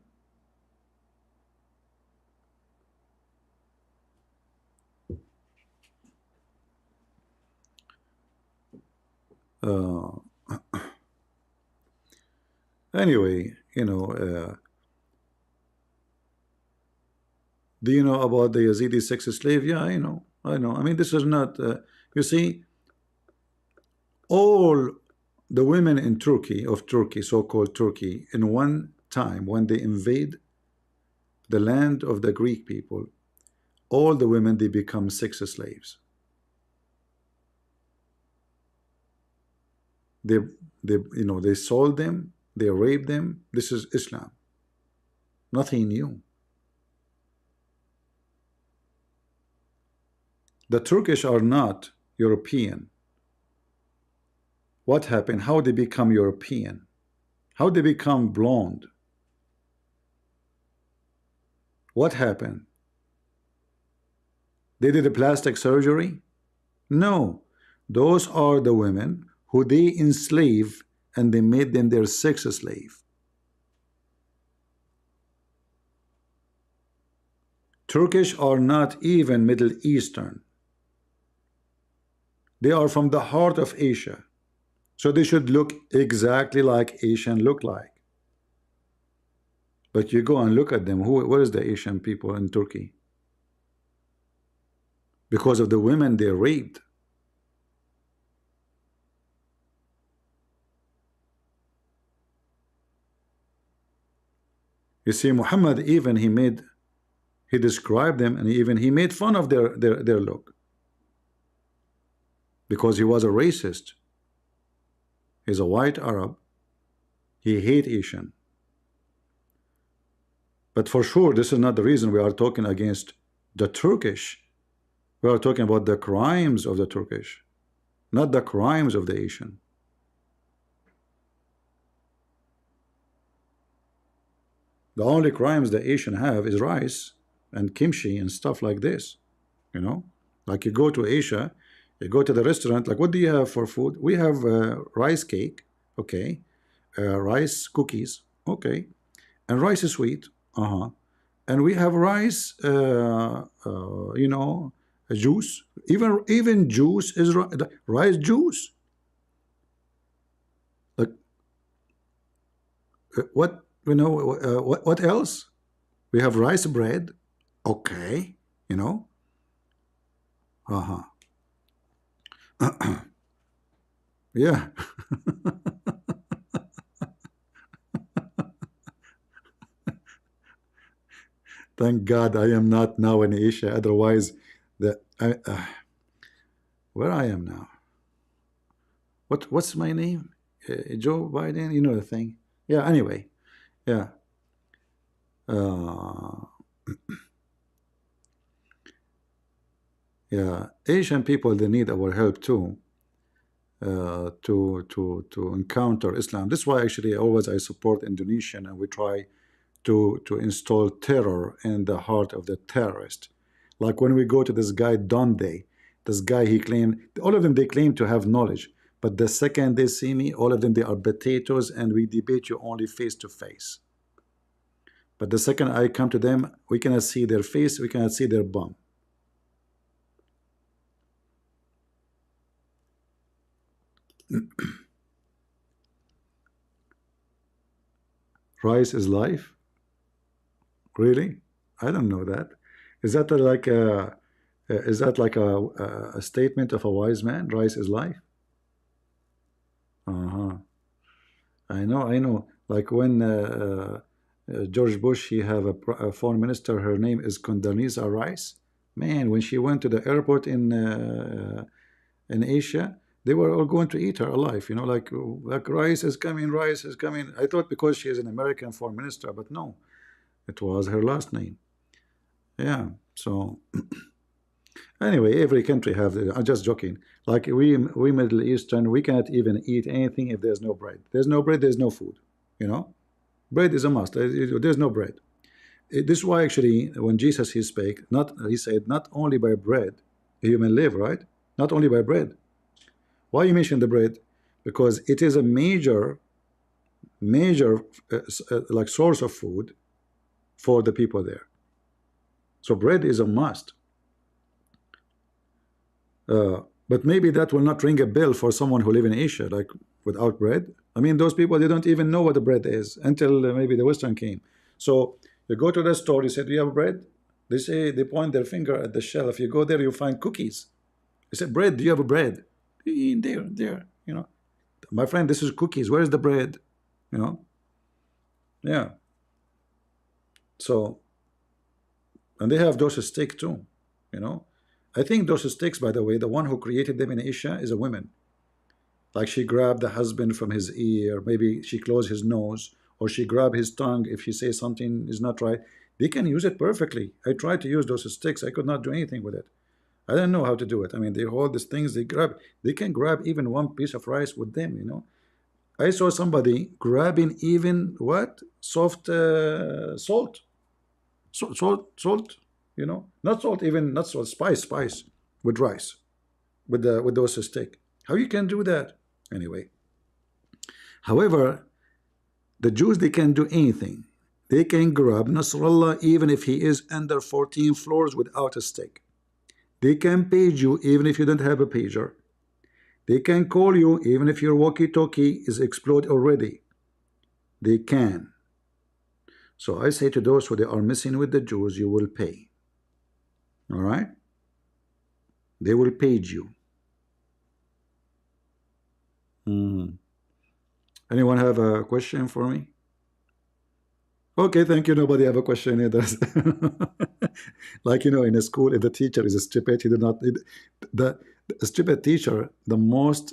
Anyway, do you know about the Yazidi sex slave? Yeah, I know. I mean, this is not, you see, all the women in Turkey, so-called Turkey, in one time when they invade the land of the Greek people, all the women, they become sex slaves. They sold them, they raped them. This is Islam. Nothing new. The Turkish are not European. What happened? How they become European? How they become blonde? What happened? They did a plastic surgery? No. Those are the women who they enslave, and they made them their sex slave. Turkish are not even Middle Eastern. They are from the heart of Asia. So they should look exactly like Asian look like. But you go and look at them. What is the Asian people in Turkey? Because of the women they raped. You see, Muhammad, even he described them, and he made fun of their look. Because he was a racist. He's a white Arab. He hates Asian. But for sure, this is not the reason we are talking against the Turkish. We are talking about the crimes of the Turkish, not the crimes of the Asian. The only crimes the Asian have is rice and kimchi and stuff like this. Like you go to Asia, You go to the restaurant, like, what do you have for food? We have rice cake, okay, rice cookies, okay, and rice is sweet, and we have rice, you know, juice. Even juice is rice juice. Like, what you know? What else? We have rice bread, okay, you know, yeah. Thank God I am not now in Asia. Otherwise, where I am now. What's my name? Joe Biden. You know the thing. Yeah. Anyway. Yeah. Yeah. Asian people, they need our help too. To encounter Islam. This is why actually always I support Indonesian, and we try to install terror in the heart of the terrorist. Like when we go to this guy Donde, this guy, he claimed, all of them, they claim to have knowledge, but the second they see me, all of them, they are potatoes, and we debate you only face to face. But the second I come to them, we cannot see their face, we cannot see their bum. Rice is life? Really? I don't know that. Is that like a statement of a wise man? Rice is life? I know. Like when George Bush, he have a foreign minister, her name is Condoleezza Rice. Man, when she went to the airport in Asia, they were all going to eat her alive. You know, like rice is coming, rice is coming. I thought because she is an American foreign minister, but no, it was her last name. Yeah. So anyway, every country have. I'm just joking. Like we Middle Eastern, we cannot even eat anything if there's no bread. There's no bread, there's no food. You know, bread is a must. There's no bread. This is why actually when Jesus he spake, he said not only by bread human live, right? Not only by bread. Why you mention the bread? Because it is a major like source of food for the people there. So bread is a must. But maybe that will not ring a bell for someone who live in Asia, like without bread. I mean, those people, they don't even know what the bread is until maybe the Western came. So you go to the store, you say, do you have bread? They say, they point their finger at the shelf. You go there, you find cookies. You say, bread, do you have a bread? There, you know. My friend, this is cookies. Where's the bread? You know? Yeah. So, and they have those steaks too, you know. I think those steaks, by the way, the one who created them in Asia is a woman. Like she grabbed the husband from his ear, maybe she closed his nose, or she grabbed his tongue if she says something is not right. They can use it perfectly. I tried to use those sticks. I could not do anything with it. I don't know how to do it. I mean, they hold these things, they can grab even one piece of rice with them, you know. I saw somebody grabbing even what? Soft salt. Salt, you know, not salt, even not salt, spice with rice, with those steak. How you can do that? Anyway, however, the Jews, they can do anything. They can grab Nasrallah even if he is under 14 floors without a stick. They can page you even if you don't have a pager. They can call you even if your walkie-talkie is exploded already. They can. So I say to those who they are messing with the Jews, you will pay. All right? They will page you. Anyone have a question for me? Okay, thank you. Nobody have a question either. Like, you know, in a school, if the teacher is stupid, he did not. The stupid teacher, the most,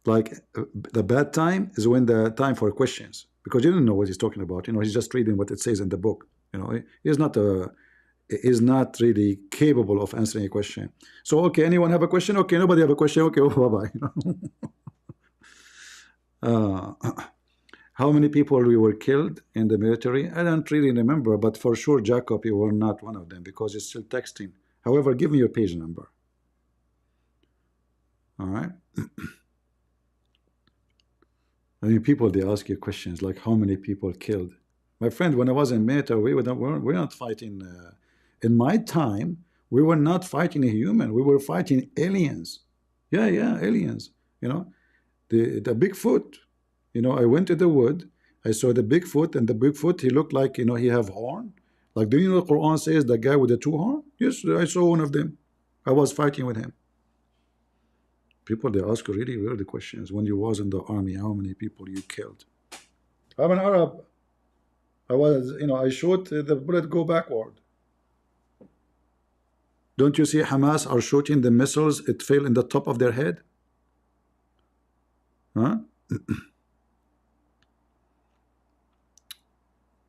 like, the bad time is when the time for questions, because you don't know what he's talking about. You know, he's just reading what it says in the book. You know, he's not really capable of answering a question. So, okay, anyone have a question? Okay, nobody have a question. Okay, bye-bye. How many people we were killed in the military? I don't really remember, but for sure, Jacob, you were not one of them because it's still texting. However, give me your page number. All right. I mean, people, they ask you questions like how many people killed. My friend, when I was in military, we're not fighting. In my time, we were not fighting a human. We were fighting aliens. Yeah, yeah, aliens. You know, the Bigfoot. You know, I went to the wood. I saw the Bigfoot, and the Bigfoot, he looked like, you know, he have horn. Like, do you know the Quran says the guy with the two horn? Yes, I saw one of them. I was fighting with him. People, they ask really weird questions. When you was in the army, how many people you killed? I'm an Arab. I was, you know, I shot the bullet go backward. Don't you see Hamas are shooting the missiles? It fell in the top of their head. Huh?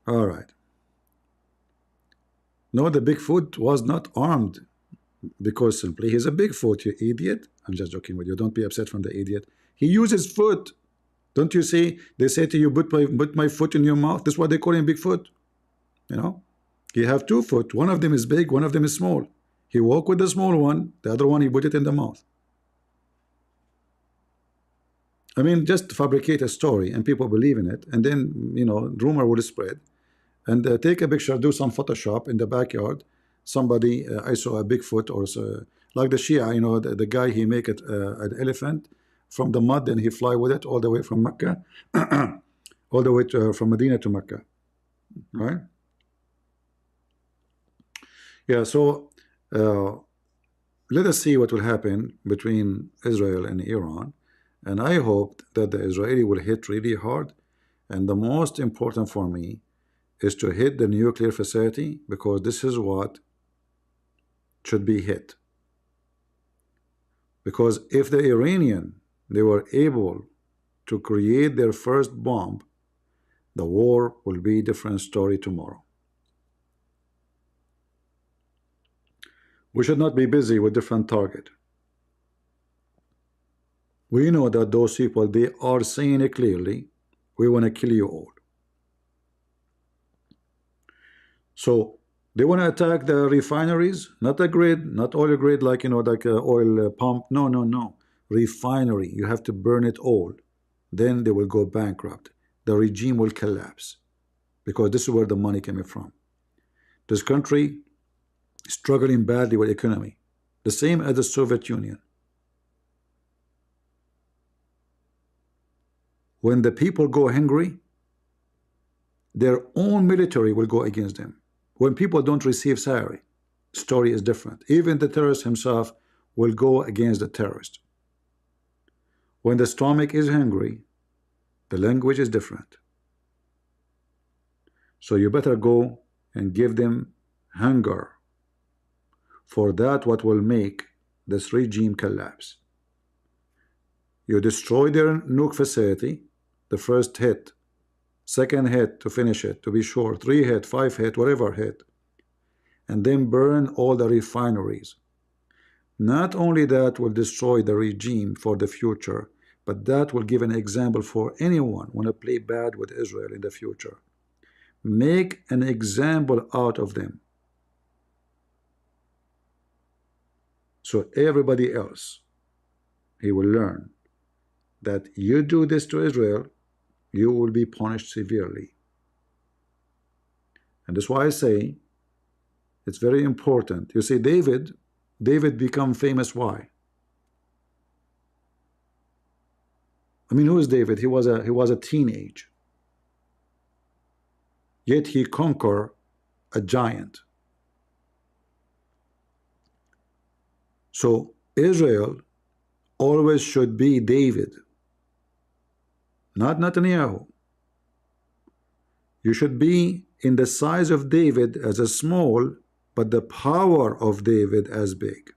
All right. No, the Bigfoot was not armed because simply he's a Bigfoot, you idiot. I'm just joking with you. Don't be upset from the idiot. He uses foot. Don't you see? They say to you, put my foot in your mouth. That's what they call him Bigfoot. You know? You have 2 foot. One of them is big, one of them is small. He walk with the small one, the other one he put it in the mouth. I mean, just fabricate a story and people believe in it, and then, you know, rumor will spread. And take a picture, do some Photoshop in the backyard. Somebody, I saw a Bigfoot, or so, like the Shia, you know, the guy, he make it an elephant from the mud, and he fly with it all the way from Mecca, all the way to, from Medina to Mecca, right? Yeah, so let us see what will happen between Israel and Iran. And I hope that the Israeli will hit really hard. And the most important for me is to hit the nuclear facility, because this is what should be hit. Because if the Iranian, they were able to create their first bomb, the war will be a different story tomorrow. We should not be busy with different target. We know that those people, they are saying it clearly, we want to kill you all. So they want to attack the refineries, not a grid, not oil grid, like, you know, like a oil pump. No, no, no. Refinery, you have to burn it all. Then they will go bankrupt. The regime will collapse, because this is where the money coming from. This country struggling badly with economy, the same as the Soviet Union. When the people go hungry, their own military will go against them. When people don't receive salary, story is different. Even the terrorist himself will go against the terrorist. When the stomach is hungry, the language is different. So you better go and give them hunger. For that, what will make this regime collapse. You destroy their nuke facility, the first hit, second hit to finish it, to be sure, 3 hit, 5 hit, whatever hit, and then burn all the refineries. Not only that will destroy the regime for the future, but that will give an example for anyone want to play bad with Israel in the future. Make an example out of them. So everybody else, he will learn that you do this to Israel, you will be punished severely. And that's why I say it's very important. You see, David become famous. Why? I mean, who is David? He was a teenage. Yet he conquered a giant. So Israel always should be David, not Netanyahu. You should be in the size of David as a small, but the power of David as big.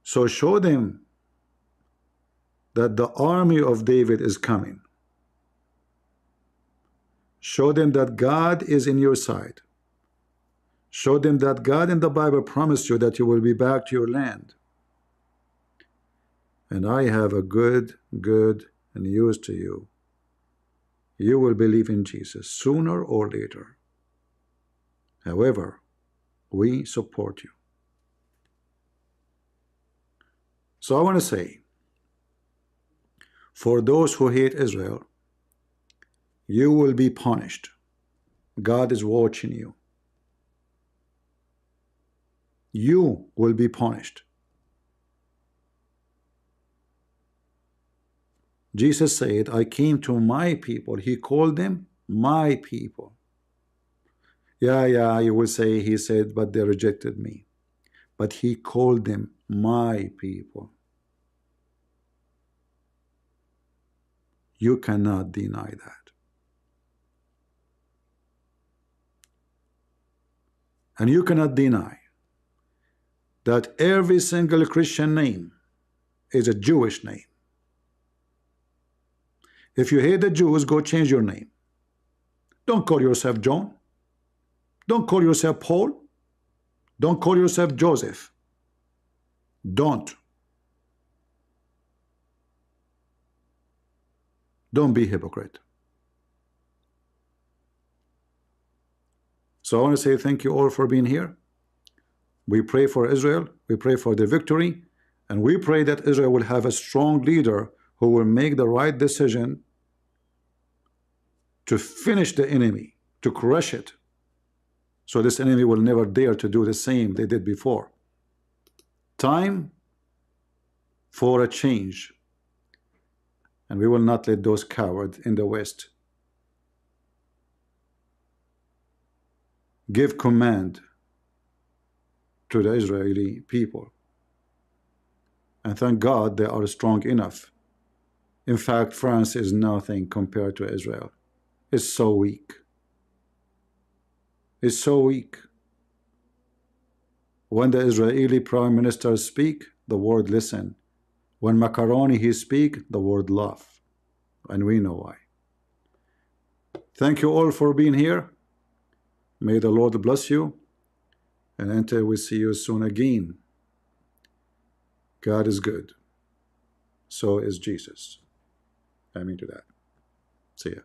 So show them that the army of David is coming. Show them that God is in your side. Show them that God in the Bible promised you that you will be back to your land. And I have a good news to you. You will believe in Jesus sooner or later. However, we support you. So I want to say, for those who hate Israel, you will be punished. God is watching you. You will be punished. Jesus said, I came to my people. He called them my people. Yeah, you will say, he said, but they rejected me. But he called them my people. You cannot deny that. And you cannot deny that every single Christian name is a Jewish name. If you hate the Jews, go change your name. Don't call yourself John. Don't call yourself Paul. Don't call yourself Joseph. Don't. Don't be hypocrite. So I want to say thank you all for being here. We pray for Israel. We pray for the victory. And we pray that Israel will have a strong leader who will make the right decision to finish the enemy, to crush it. So this enemy will never dare to do the same they did before. Time for a change. And we will not let those cowards in the West give command to the Israeli people. And thank God they are strong enough. In fact, France is nothing compared to Israel. It's so weak. It's so weak. When the Israeli prime minister speak, the world listen. When Macaroni he speak, the world laugh. And we know why. Thank you all for being here. May the Lord bless you. And until we see you soon again. God is good. So is Jesus. Amen to that. See ya.